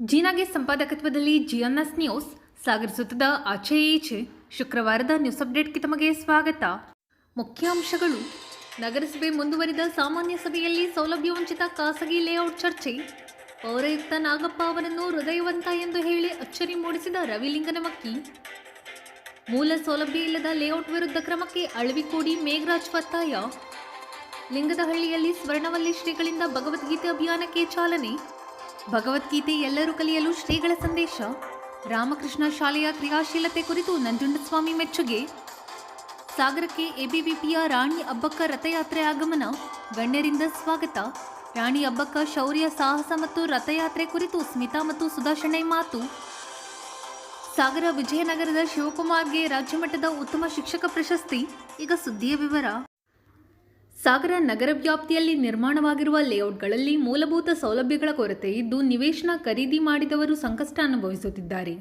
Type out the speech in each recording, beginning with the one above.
ಜೀನಾಗೆ ಸಂಪಾದಕತ್ವದಲ್ಲಿ ಜಿಎನ್ಎಸ್ news ಸಾಗರಿಸುತ್ತದ ಆಚೆ ಈಚೆ ಶುಕ್ರವಾರದ ನ್ಯೂಸ್ ಅಪ್ಡೇಟ್ಗೆ ತಮಗೆ ಸ್ವಾಗತ. ಮುಖ್ಯಾಂಶಗಳು. ನಗರಸಭೆ ಮುಂದುವರಿದ ಸಾಮಾನ್ಯ ಸಭೆಯಲ್ಲಿ ಸೌಲಭ್ಯವಂಚಿತ ಖಾಸಗಿ ಲೇಔಟ್ ಚರ್ಚೆ. ಪೌರಾಯುಕ್ತ ನಾಗಪ್ಪ ಅವರನ್ನು ಹೃದಯವಂತ ಎಂದು ಹೇಳಿ ಅಚ್ಚರಿ ಮೂಡಿಸಿದ ರವಿಲಿಂಗನಮಕ್ಕಿ. ಮೂಲ ಸೌಲಭ್ಯ ಇಲ್ಲದ ಲೇಔಟ್ ವಿರುದ್ಧ ಕ್ರಮಕ್ಕೆ ಅಳವಿಕೋಡಿ ಮೇಘರಾಜ್ ಒತ್ತಾಯ. ಲಿಂಗದಹಳ್ಳಿಯಲ್ಲಿ ಸ್ವರ್ಣವಲ್ಲಿ ಶ್ರೀಗಳಿಂದ ಭಗವದ್ಗೀತೆ ಅಭಿಯಾನಕ್ಕೆ ಚಾಲನೆ. ಭಗವದ್ಗೀತೆ ಎಲ್ಲರೂ ಕಲಿಯಲು ಶ್ರೀಗಳ ಸಂದೇಶ. ರಾಮಕೃಷ್ಣ ಶಾಲೆಯ ಕ್ರಿಯಾಶೀಲತೆ ಕುರಿತು ನಂಜುಂಡಸ್ವಾಮಿ ಮೆಚ್ಚುಗೆ. ಸಾಗರಕ್ಕೆ ಎಬಿವಿಪಿಯ ರಾಣಿ ಅಬ್ಬಕ್ಕ ರಥಯಾತ್ರೆ ಆಗಮನ, ಗಣ್ಯರಿಂದ ಸ್ವಾಗತ. ರಾಣಿ ಅಬ್ಬಕ್ಕ ಶೌರ್ಯ, ಸಾಹಸ ಮತ್ತು ರಥಯಾತ್ರೆ ಕುರಿತು ಸ್ಮಿತಾ ಮತ್ತು ಸುಧಾಶಣೆ ಮಾತು. ಸಾಗರ ವಿಜಯನಗರದ ಶಿವಕುಮಾರ್ಗೆ ರಾಜ್ಯಮಟ್ಟದ ಉತ್ತಮ ಶಿಕ್ಷಕ ಪ್ರಶಸ್ತಿ. ಈಗ ಸುದ್ದಿಯ ವಿವರ. ಸಾಗರ ನಗರ ವ್ಯಾಪ್ತಿಯಲ್ಲಿ ನಿರ್ಮಾಣವಾಗಿರುವ ಲೇಔಟ್ಗಳಲ್ಲಿ ಮೂಲಭೂತ ಸೌಲಭ್ಯಗಳ ಕೊರತೆ ಇದ್ದು ನಿವೇಶನ ಖರೀದಿ ಮಾಡಿದವರು ಸಂಕಷ್ಟ ಅನುಭವಿಸುತ್ತಿದ್ದಾರೆ.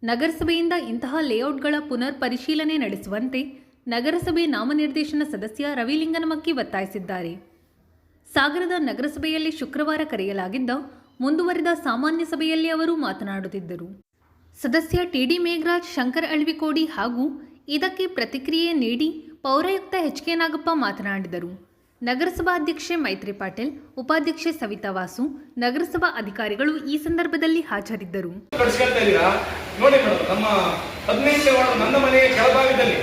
ನಗರಸಭೆಯಿಂದ ಇಂತಹ ಲೇಔಟ್ಗಳ ಪುನರ್ ಪರಿಶೀಲನೆ ನಡೆಸುವಂತೆ ನಗರಸಭೆ ನಾಮನಿರ್ದೇಶನ ಸದಸ್ಯ ರವಿಲಿಂಗನಮಕ್ಕಿ ಒತ್ತಾಯಿಸಿದ್ದಾರೆ. ಸಾಗರದ ನಗರಸಭೆಯಲ್ಲಿ ಶುಕ್ರವಾರ ಕರೆಯಲಾಗಿದ್ದ ಮುಂದುವರಿದ ಸಾಮಾನ್ಯ ಸಭೆಯಲ್ಲಿ ಅವರು ಮಾತನಾಡುತ್ತಿದ್ದರು. ಸದಸ್ಯ ಟಿಡಿ ಮೇಘರಾಜ್, ಶಂಕರ್ ಅಳವಿಕೋಡಿ ಹಾಗೂ ಇದಕ್ಕೆ ಪ್ರತಿಕ್ರಿಯೆ ನೀಡಿ ಪೌರಾಯುಕ್ತ ಎಚ್.ಕೆ. ನಾಗಪ್ಪ ಮಾತನಾಡಿದರು. ನಗರಸಭಾ ಅಧ್ಯಕ್ಷೆ ಮೈತ್ರಿ ಪಾಟೀಲ್, ಉಪಾಧ್ಯಕ್ಷೆ ಸವಿತಾ ವಾಸು, ನಗರಸಭಾ ಅಧಿಕಾರಿಗಳು ಈ ಸಂದರ್ಭದಲ್ಲಿ ಹಾಜರಿದ್ದರು. ನೋಡಿ ಮೇಡಮ್, ನಮ್ಮ 15ನೇ ವಾರ್ಡ್ ನನ್ನ ಮನೆಯ ಕೆಳಭಾಗದಲ್ಲಿ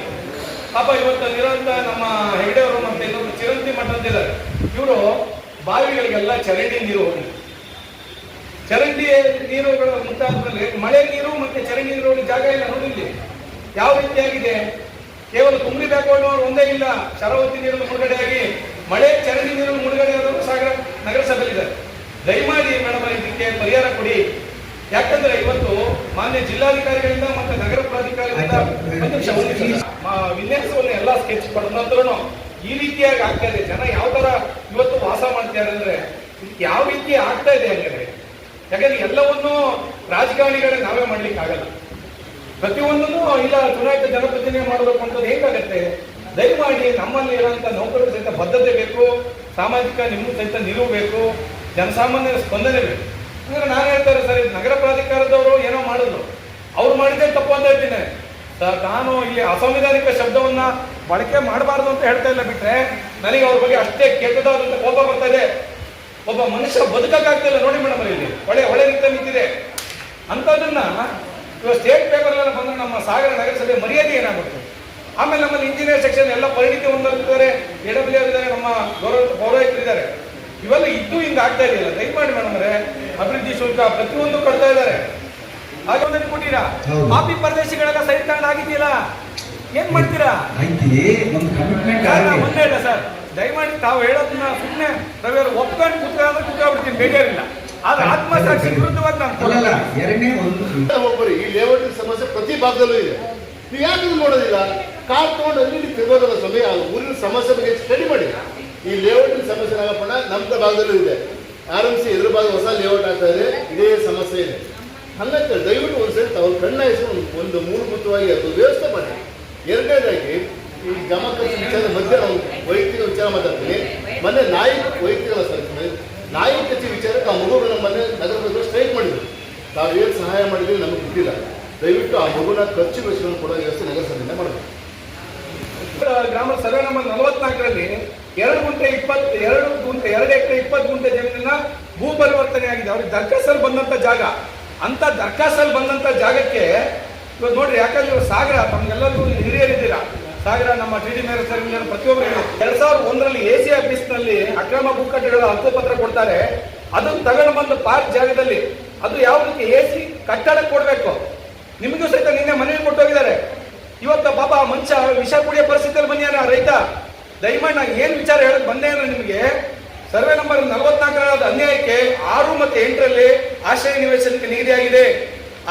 ಪಾಪ ಇವತ್ತು ನಿರಂತ ನಮ್ಮ ಹೆಗಡೆ ಅವರು ಮತ್ತೆ ಇನ್ನೊಂದು ಚಿರಂತಿ ಮಠ ಅಂತಿದ್ದಾರೆ. ಇವರು ಬಾವಿಗಳಿಗೆಲ್ಲ ಚರಂಡಿ ನೀರು ಹೋಗಿ ಚರಂಡಿ ನೀರುಗಳ ಮುಂತಾದ್ಮೇಲೆ ಮಳೆ ನೀರು ಮತ್ತೆ ಚರಂಡಿ ನೀರು ಹೋಗಿ ಜಾಗ ಇಲ್ಲ. ನೋಡಿಲ್ಲಿ ಯಾವ ರೀತಿಯಾಗಿದೆ. ಕೇವಲ ಕುಂಬ್ರಿ ಬ್ಯಾಕ್ವರ್ಡ್ ಒಂದೇ ಇಲ್ಲ, ಶರಾವತಿ ನೀರನ್ನು ಮುಳುಗಡೆಯಾಗಿ ಮಳೆ ಚರಂಡಿ ನೀರನ್ನು ಮುಳುಗಡೆ ಆದವರು ಸಾಗರ ನಗರಸಭೆಯಲ್ಲಿದ್ದಾರೆ. ದಯಮಾಡಿ ಮೇಡಮ್ ಇದಕ್ಕೆ ಪರಿಹಾರ ಕೊಡಿ. ಯಾಕಂದ್ರೆ ಇವತ್ತು ಮಾನ್ಯ ಜಿಲ್ಲಾಧಿಕಾರಿಗಳಿಂದ ಮತ್ತೆ ನಗರ ಪ್ರಾಧಿಕಾರದಿಂದ ವಿನ್ಯಾಸವನ್ನು ಎಲ್ಲ ಸ್ಕೆಚ್ ಪಡೆದ ನಂತರ ಈ ರೀತಿಯಾಗಿ ಆಗ್ತಾ ಇದೆ. ಜನ ಯಾವ ತರ ಇವತ್ತು ವಾಸ ಮಾಡ್ತಾರೆ ಅಂದ್ರೆ ಯಾವ ರೀತಿ ಆಗ್ತಾ ಇದೆ ಅಂದ್ರೆ, ಯಾಕಂದ್ರೆ ಎಲ್ಲವನ್ನೂ ರಾಜಕಾರಣಿಗಳೇ ನಾವೇ ಮಾಡ್ಲಿಕ್ಕೆ ಆಗಲ್ಲ. ಪ್ರತಿಯೊಂದನ್ನು ಇಲ್ಲ ಚುನಾಯಿತ ಜನಪ್ರತಿನಿಧಿ ಮಾಡಬೇಕು ಅಂತ ಹೇಗಾಗತ್ತೆ. ದಯಮಾಡಿ ನಮ್ಮಲ್ಲಿ ಇರುವಂತ ನೌಕರರ ಸಹಿತ ಬದ್ಧತೆ ಬೇಕು, ಸಾಮಾಜಿಕ ಸಹಿತ ನಿಲುವು ಬೇಕು, ಜನಸಾಮಾನ್ಯರ ಸ್ಪಂದನೆ ಬೇಕು. ಅಂದ್ರೆ ನಾನು ಹೇಳ್ತಾರೆ ಸರ್, ನಗರ ಪ್ರಾಧಿಕಾರದವರು ಏನೋ ಮಾಡಿದ್ರು, ಅವ್ರು ಮಾಡಿದ್ದೇ ತಪ್ಪು ಅಂತ ಹೇಳ್ತೀನಿ ಸರ್. ನಾನು ಇಲ್ಲಿ ಅಸಂವಿಧಾನಿಕ ಶಬ್ದವನ್ನ ಬಳಕೆ ಮಾಡಬಾರ್ದು ಅಂತ ಹೇಳ್ತಾ ಇಲ್ಲ, ಬಿಟ್ರೆ ನನಗೆ ಅವ್ರ ಬಗ್ಗೆ ಅಷ್ಟೇ ಕೆಟ್ಟದಾದಂತ ಕೋಪ ಬರ್ತಾ ಇದೆ. ಒಬ್ಬ ಮನುಷ್ಯ ಬದುಕಕ್ಕಾಗ್ತಿಲ್ಲ. ನೋಡಿ ಮೇಡಮ್, ಇಲ್ಲಿ ಹೊಳೆ ನಿಂತಿದೆ ಅಂತದನ್ನ ಇವಾಗ ಸ್ಟೇಟ್ ಪೇಪರ್ ಎಲ್ಲ ಬಂದ್ರೆ ನಮ್ಮ ಸಾಗರ ನಗರಸಭೆ ಮರ್ಯಾದೆ ಏನಾಗುತ್ತೆ. ಆಮೇಲೆ ನಮ್ಮಲ್ಲಿ ಇಂಜಿನಿಯರ್ ಸೆಕ್ಷನ್ ಎಲ್ಲ ಪರಿಣಿತಿ ಹೊಂದಿದ್ದಾರೆ, ಎಡಬ್ಲ್ಯೂ ಇದ್ದಾರೆ, ನಮ್ಮ ಪೌರಾಯುಕ್ತರಿದ್ದಾರೆ. ಇವೆಲ್ಲ ಇದ್ದು ಹಿಂಗ ಆಗ್ತಾ ಇದೆಯಲ್ಲ. ದಯಮಾಡಿ ಮೇಡಮ್ ಅಭಿವೃದ್ಧಿ ಶುಲ್ಕ ಪ್ರತಿಯೊಂದು ಕೊಡ್ತಾ ಇದ್ದಾರೆ. ಹಾಗೆ ಕೊಟ್ಟಿರಾ ಕಾಪಿ ಪ್ರದೇಶಗಳೆಲ್ಲ ಸೈಟ್ ತಗೊಂಡು ಆಗಿದೆಯಲ್ಲ, ಏನ್ ಮಾಡ್ತೀರಾ? ಒಂದೇ ಇಲ್ಲ ಸರ್, ದಯಮಾಡಿ ತಾವು ಹೇಳೋದನ್ನ ಸುಮ್ಮನೆ ರವಿಯವರು ಒಪ್ಕೊಂಡು ಕುತ್ಕೊಂಡ್ಬಿಡ್ತೀನಿ, ಬೇಜಾರಿಲ್ಲ. ಆದ್ರೆ ಆತ್ಮಸಾಕ್ಷಿ ವಿರುದ್ಧವಾಗಿ ನಾನು ಒಬ್ಬರು ಈ ಲೇಔಟ್ ಸಮಸ್ಯೆ ಪ್ರತಿ ಭಾಗದಲ್ಲೂ ಇದೆ. ನೀವು ಯಾಕೆ ನೋಡೋದಿಲ್ಲ? ಕಾರ್ ತಗೊಂಡು ಅಲ್ಲಿ ತಿರ್ಗೋದಲ್ಲ ಸಮಯ ಊರಿನ ಸಮಸ್ಯೆ ಬಗ್ಗೆ ಸ್ಟಡಿ ಮಾಡಿ. ಈ ಲೇಔಟ್ ಸಮಸ್ಯೆ ನಾಗಪ್ಪಣ ನಮ್ಮ ಭಾಗದಲ್ಲೂ ಇದೆ. RMC ಎದುರು ಭಾಗ ಹೊಸ ಲೇಔಟ್ ಆಗ್ತಾ ಇದೆ, ಇದೇ ಸಮಸ್ಯೆ ಇದೆ. ಹಂಗಂತ ದಯವಿಟ್ಟು ಒಂದ್ಸರಿ ತಾವು ಕಣ್ಣಾಯಿಸಿ ಒಂದು ಮೂಲಭೂತವಾಗಿ ಅದು ವ್ಯವಸ್ಥೆ ಮಾಡಿ. ಎರಡನೇದಾಗಿ ಈ ಜಮಾ ಖರ್ಚು ವಿಚಾರ ಮಧ್ಯೆ ನಾವು ವೈಯಕ್ತಿಕ ವಿಚಾರ ಮಾತಾಡ್ತೀನಿ. ಮೊನ್ನೆ ನಾಯಿ ವೈಯಕ್ತಿಕ ನಾಯಿ ಕಚ್ಚಿ ವಿಚಾರಕ್ಕೆ ಆ ಮಗುಗಳನ್ನ ಮೊನ್ನೆ ನಗರದ ಸ್ಟ್ರೈಕ್ ಮಾಡಿದ್ರು. ತಾವು ಏನು ಸಹಾಯ ಮಾಡಿದ್ವಿ ನಮಗೆ ಗೊತ್ತಿಲ್ಲ. ದಯವಿಟ್ಟು ಆ ಮಗುನ ಖರ್ಚು ವೆಚ್ಚಗಳನ್ನು ಕೊಡೋ ವ್ಯವಸ್ಥೆ ನಗರಸಭೆಯಿಂದ ಮಾಡಬೇಕು. ಗ್ರಾಮ ಸರ್ವೆ ನಂಬರ್ 44ರಲ್ಲಿ 2 ಎಕರೆ 20 ಗುಂಟೆ ಜಮೀನಿನ ಭೂ ಪರಿವರ್ತನೆ ಆಗಿದೆ. ಅವ್ರಿಗೆ ದರ್ಖಾಸ್ತಲ್ಲಿ ಬಂದಂತ ಜಾಗ, ಅಂತ ದರ್ಖಾಸ್ತಲ್ಲಿ ಬಂದಂತ ಜಾಗಕ್ಕೆ ಇವಾಗ ನೋಡ್ರಿ, ಯಾಕಂದ್ರೆ ಸಾಗರ ತಮ್ಗೆಲ್ಲರಿಗೂ ಹಿರಿಯರಿದ್ದೀರಾ. ಸಾಗರ ನಮ್ಮ ಟಿಡಿ ಮೇಯರ್ ಸರ್ ಪ್ರತಿಯೊಬ್ಬರು 2001ರಲ್ಲಿ AC ಆಫೀಸ್ನಲ್ಲಿ ಅಕ್ರಮ ಭೂಕಟ್ಟೆಗಳ ಹಕ್ಕುಪತ್ರ ಕೊಡ್ತಾರೆ. ಅದನ್ನು ತಗೊಂಡು ಬಂದು ಪಾರ್ಕ್ ಜಾಗದಲ್ಲಿ ಅದು ಯಾವ ರೀತಿ AC ಕಟ್ಟಡಕ್ಕೆ ಕೊಡಬೇಕು. ನಿಮಗೂ ಸಹಿತ ನಿನ್ನೆ ಮನೆಯಲ್ಲಿ ಕೊಟ್ಟೋಗಿದ್ದಾರೆ. ಇವತ್ತು ಪಾಪ ಮನುಷ್ಯ ವಿಷ ಕುಡಿಯೋ ಪರಿಸ್ಥಿತಿಯಲ್ಲಿ ಬಂದಿಯಾನ ರೈತ. ದಯಮಾಡಿ ನಾನು ಏನು ವಿಚಾರ ಹೇಳಕ್ ಬಂದೆ ಅಂದ್ರೆ, ನಿಮಗೆ ಸರ್ವೆ ನಂಬರ್ 44ರ ಅನ್ಯಾಯಕ್ಕೆ 6 ಮತ್ತು 8ರಲ್ಲಿ ಆಶ್ರಯ ನಿವೇಶನಕ್ಕೆ ನಿಗದಿಯಾಗಿದೆ.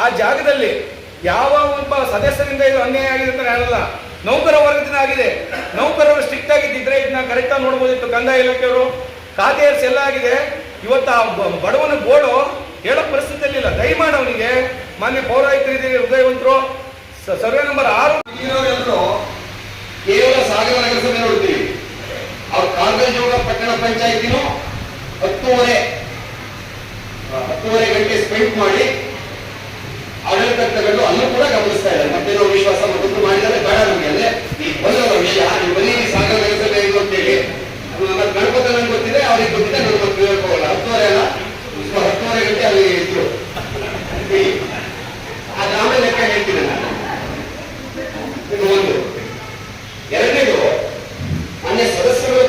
ಆ ಜಾಗದಲ್ಲಿ ಯಾವ ಒಬ್ಬ ಸದಸ್ಯರಿಂದ ಇದು ಅನ್ಯಾಯ ಆಗಿದೆ ಅಂತ ಹೇಳಲ್ಲ, ನೌಕರ ವರ್ಗದಿಂದ ಆಗಿದೆ. ನೌಕರರು ಸ್ಟ್ರಿಕ್ಟ್ ಆಗಿದ್ದಿದ್ರೆ ಇದನ್ನ ಕರೆಕ್ಟ್ ಆಗಿ ನೋಡ್ಬೋದಿತ್ತು. ಕಂದಾಯ ಇಲಾಖೆಯವರು ಖಾತೆ ಎಲ್ಲ ಆಗಿದೆ. ಇವತ್ತು ಆ ಬಡವನ ಗೋಳು ಹೇಳೋ ಪರಿಸ್ಥಿತಿಯಲ್ಲಿ ಇಲ್ಲ. ದಯಮಾಡಿ ಅವನಿಗೆ ಮಾನ್ಯ ಪೌರಾಯುಕ್ತರಿದ್ದೀರಿ, ಹೃದಯವಂತರು, ಸರ್ವೆ ನಂಬರ್ 6 ಕೇವಲ ಸಾಗರ ನಗರಸಭೆ ನೋಡ್ತೀವಿ. ಅವ್ರ ಕಾಂಗ್ರೆಸ್ ಪಟ್ಟಣ ಪಂಚಾಯತಿನೂ 10:30 10:30 ಗಂಟೆ ಸ್ಪೆಂಡ್ ಮಾಡಿ ಆಡಳಿತ ತಗೊಂಡು ಅಲ್ಲೂ ಕೂಡ ಗಮನಿಸ್ತಾ ಇದ್ದಾರೆ. ಮತ್ತೇನೋ ವಿಶ್ವಾಸ ಮತ್ತೊಂದು ಮಾಡಿದರೆ ಬೇಡ ನಮಗೆ ಅಂದ್ರೆ ಈ ಬಂದವರ ವಿಷಯ ನೀವು ಬರೀ ಸಾಗರ ನಗರಸಭೆ ಏನು ಅಂತೇಳಿ ಗಣಪತಿ ನನಗೆ ಗೊತ್ತಿದೆ, ಅವ್ರಿಗೆ ಗೊತ್ತಿದೆ, ನನಗೆ ಗೊತ್ತಿರಲ್ಲ. 10:30 ಅಲ್ಲ, 10:30 ಗಂಟೆ ಅಲ್ಲಿ ಇದ್ರು. ಅದು ಆಮೇಲೆ ಲೆಕ್ಕ ಹೇಳ್ತೀನಿ ನಾನು. ಇದು ಒಂದು. ಎರಡನೇದು, ಮಾನ್ಯ ಸದಸ್ಯರು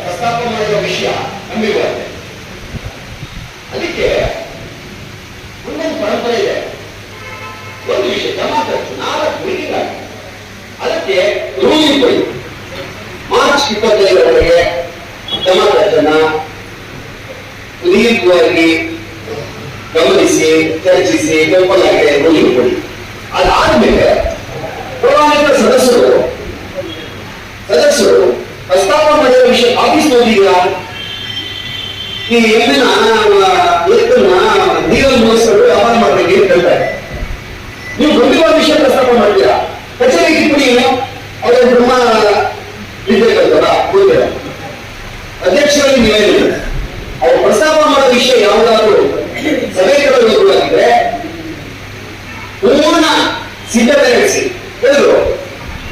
ಪ್ರಸ್ತಾಪ ಮಾಡುವ ವಿಷಯ ನಮಗೆ ಬರುತ್ತೆ. ಅದಕ್ಕೆ ಒಂದೊಂದು ಪರಂಪರೆ ಇದೆ. ಒಂದು ವಿಷಯ ಜಮಾ ಖರ್ಚು 4 ಮೀಟಿಂಗ್ ಆಗಿದೆ. ಅದಕ್ಕೆ ರೂಲಿಂಗ್ ಕೊಡಿ. ಮಾರ್ಚ್ 25ರವರೆಗೆ ಜಮಾ ಖರ್ಚನ್ನ ದೀರ್ಘವಾಗಿ ಗಮನಿಸಿ ಚರ್ಚಿಸಿ ಓಪನ್ ಆಗಿ ರೂಲಿಂಗ್ ಕೊಡಿ. ಅದಾದ್ಮೇಲೆ ಗೌರವಾನ್ವಿತ ಸದಸ್ಯರು ಪ್ರಸ್ತಾಪ ಮಾಡಿದ ವಿಷಯ ಆಫೀಸ್ ಹೋಗಿದ್ದೀರಾ, ಈ ಎಲ್ಲಿನ ಎತ್ತನ್ನ ನೀರಲ್ಲಿ ಮುಗಿಸ್ಕೊಂಡು ವ್ಯಾಪಾರ ಮಾಡಬೇಕು ಅಂತ ಹೇಳ್ತಾರೆ. ನೀವು ಗಂಭೀರವಾದ ವಿಷಯ ಪ್ರಸ್ತಾಪ ಮಾಡ್ತೀರಾ, ಕಚೇರಿಗೆ ಇಟ್ಬಿಡಿ. ಅವರ ಬ್ರಹ್ಮ ಇರ್ಬೇಕಂತಾರ ಗೊತ್ತಿಲ್ಲ. ಅಧ್ಯಕ್ಷರಲ್ಲಿ ನೀವೇನಿಲ್ಲ, ಅವ್ರು ಪ್ರಸ್ತಾಪ ಮಾಡೋ ವಿಷಯ ಯಾವುದಾದ್ರೂ ಸಭೆಗಳಲ್ಲಿ ಹೋಗುವಾಗಿದ್ರೆ ಪೂರ್ಣ ಸಿದ್ಧತೆ ನಡೆಸಿ ಹೇಳಿದ್ರು.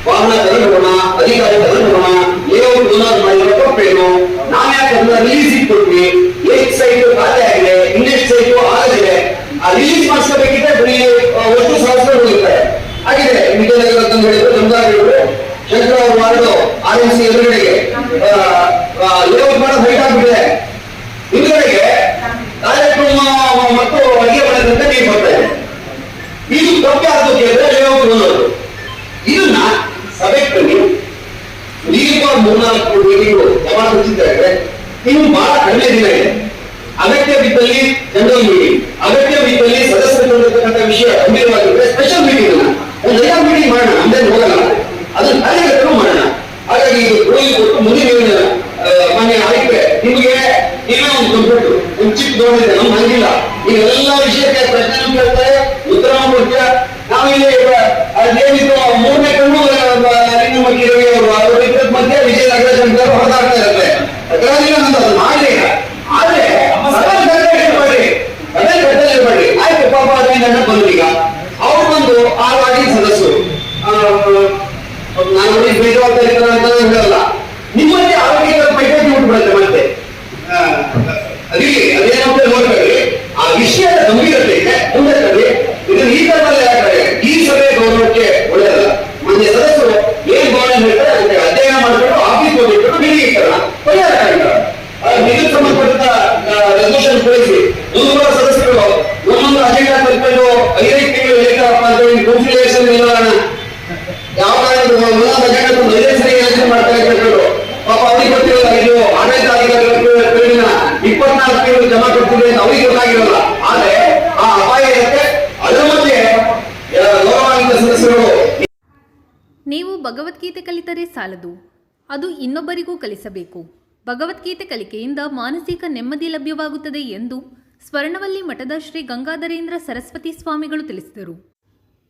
ವಾಹನ ತಗೊಂಡೋಣ, ಅಧಿಕಾರಿ ತಗೊಂಡೋಣ, ಲೇಔಟ್ ಏನಾದ್ರು ಮಾಡಿರೋ ತಪ್ಪೇನು, ನಾವ್ಯಾಕೆ ಅದನ್ನ ರಿಲೀಸ್ ಕೊಟ್ವಿ, ಏಕ್ ಸೈಟ್ ಖಾತೆ ಆಗಿದೆ, ಇನ್ನೆಷ್ಟು ಸೈಟ್ ಆಗದಿದೆ, ಆ ರಿಲೀಸ್ ಮಾಡಿಸ್ಕೋಬೇಕಿದ್ರೆ ಬರೀ ಒಟ್ಟು ಸಹಸ್ರ ಹೋಗಿರ್ತಾರೆ. ಆಗಿದೆ ವಿಜಯನಗರ ಅಂತ ಹೇಳಿದ್ರು, ನಮ್ದಾಗಿದ್ರು ಶಂಕರ ಅವರು ಮಾಡಿದ್ರು RMC ಎದುರುಗಡೆಗೆ ಲೇಔಟ್ ಮಾಡೋದು ಹೈಟ್ ಆಗ್ಬಿಟ್ಟಿದೆ. ಹಿಂದುಗಡೆಗೆ ಕಾರ್ಯಕ್ರಮ ಮತ್ತು ಅಡಿಗೆ ಮಾಡೋದ್ರಿಂದ ನೀರು ಬರ್ತಾ ಇದೆ. ಇದು ತಪ್ಪೆ ಆಗೋದು ಕೇಳಿದ್ರೆ ಲೇಔಟ್ ಅನ್ನೋದು. ಇದನ್ನ ಸಭೆ ಕಣ್ಣಿ ದೀರ್ಘ 3-4 ಮೀಟಿಂಗ್ ಜಮಾ ಮುಚ್ಚಿದ್ದಾರೆ. ಇನ್ನು ಬಹಳ ಕಡಿಮೆ ದಿನ ಇದೆ. ಅಗತ್ಯ ಬಿದ್ದಲ್ಲಿ ಜನರಲ್ ಮೀಟಿಂಗ್, ಅಗತ್ಯ ಬಿದ್ದಲ್ಲಿ ಸದಸ್ಯರಿರ್ತಕ್ಕಂಥ ವಿಷಯ ಗಂಭೀರವಾಗಿದ್ರೆ ಸ್ಪೆಷಲ್ ಮೀಟಿಂಗ್ ಒಂದು 5 ಮೀಟಿಂಗ್ ಮಾಡೋಣ, ಅಂದ್ರೆ ಹೋಗಲ್ಲ, ಅದನ್ನ ಕಾರ್ಯಕರ್ತರು ಮಾಡೋಣ. ಹಾಗಾಗಿ ಇದು ರೂಲಿಂಗ್ ಕೊಟ್ಟು ಮುಂದಿನ ಮಾನ್ಯ ಆಯ್ಕೆ ನಿಮಗೆ ನೀವೇ ಒಂದು ಕಂಪ್ಯೂಟರ್ ಒಂದು ಚಿಪ್ ನೋಡಿದ್ರೆ ನಮ್ಗೆ ಹಂಗಿಲ್ಲ. ಈಗ ಎಲ್ಲ ವಿಷಯಕ್ಕೆ ಪ್ರಶ್ನೆ ಕೇಳ್ತಾರೆ, ಉತ್ತರ ಕೊಡ್ತೀರಾ. ನಾವಿಲ್ಲಿ ಅದೇನಿತ್ತು 3ನೇ ಕಣ್ಣು ಲಿಂಗಮಕ್ಕಿ ರವಿ ಅವರು ಅವರ ಇಬ್ಬರ ಮಧ್ಯೆ ವಿಜಯ ನಾಗರಾಜ್ ಅಂತ ಹೊರದಾಡ್ತಾ ಇರುತ್ತೆ. ಅದರಲ್ಲಿ ನಂದು ಅದು ಮಾಡಲಿಲ್ಲ. ಆದ್ರೆ ಅದೇ ಘಟನೆ ಮಾಡಿ ಆಯ್ತು ಪಾಪ ಅದರಿಂದ ಬಂದ್ರು. ಈಗ ಅವ್ರು ಬಂದು 6 ವಾರ್ಡಿನ ಸದಸ್ಯರು ನಾನು ನೋಡಿ ಬೇಜವಾಬ್ದಾರಿ ಅಂತ ಹೇಳಲ್ಲ, ನಿಮ್ಮಲ್ಲಿ ಆರೋಗ್ಯದ ಪೈಪೋಟಿ ಉಂಟುಬಿಡುತ್ತೆ. ಮತ್ತೆ ಅದೇನಂತ ನೋಡ್ಬೇಡಿ, ಆ ವಿಷಯದ ಗಂಭೀರತೆಗೆ ಮುಂದೆ ತಡಿ. ಇದನ್ನು ಈ ತರದಲ್ಲಿ ಯಾಕಂದ್ರೆ ಈ ಸಭೆ ಗೌರವಕ್ಕೆ ಒಳ್ಳೆಯದಲ್ಲ. ಮಾನ್ಯ ಸದಸ್ಯರು ಏನ್ ಗೌರವ ಹೇಳ್ತಾರೆ ಅದಕ್ಕೆ ಅಧ್ಯಯನ ಮಾಡಿಕೊಂಡು ಆಫೀಸ್ ಹೋಗ್ಬಿಟ್ಟು ಮೀಟಿಂಗ್ ಇರ್ತಾರ, ಪರಿಹಾರ ಕಾಣ್ತಾರೆ. ಇದಕ್ಕೆ ಸಂಬಂಧಪಟ್ಟ ರೆಸಲ್ಯೂಷನ್ ಕಳಿಸಿ 300 ಸದಸ್ಯರು ಒಂದೊಂದು ಅಜೆಂಡಾ ತಲುಪಲು 5 ತಿಂಗಳು ಹೇಳ್ತಾರಪ್ಪ ಅಂತ ಹೇಳಿ ಕೌನ್ಸಿಲೇಷನ್ ನಿಲ್ಲೋಣ. ಯಾವ ಕಾರಣಕ್ಕೂ ಒಂದೊಂದು ಅಜೆಂಡಾ ತಂದು 5 ಸರಿ ಎಲೆಕ್ಷನ್ ಮಾಡ್ತಾ ಇದ್ರು. ಪಾಪ ಅವ್ರಿಗೆ ಗೊತ್ತಿರಲ್ಲ, ಇದು ಆಡಳಿತ ಅಧಿಕಾರಿಗಳ 24 ತಿಂಗಳು ಜಮಾ ಕೊಡ್ತೀವಿ ಅಂತ ಅವ್ರಿಗೆ ಗೊತ್ತಾಗಿರಲ್ಲ. ಆದ್ರೆ ಆ ಅಪಾಯ ಇರುತ್ತೆ. ಅದರ ಮಧ್ಯೆ ಗೌರವಾನ್ವಿತ ಸದಸ್ಯರು ನೀವು ಭಗವದ್ಗೀತೆ ಕಲಿತರೆ ಸಾಲದು, ಅದು ಇನ್ನೊಬ್ಬರಿಗೂ ಕಲಿಸಬೇಕು. ಭಗವದ್ಗೀತೆ ಕಲಿಕೆಯಿಂದ ಮಾನಸಿಕ ನೆಮ್ಮದಿ ಲಭ್ಯವಾಗುತ್ತದೆ ಎಂದು ಸ್ವರ್ಣವಲ್ಲಿ ಮಠದ ಶ್ರೀ ಗಂಗಾಧರೇಂದ್ರ ಸರಸ್ವತಿ ಸ್ವಾಮಿಗಳು ತಿಳಿಸಿದರು.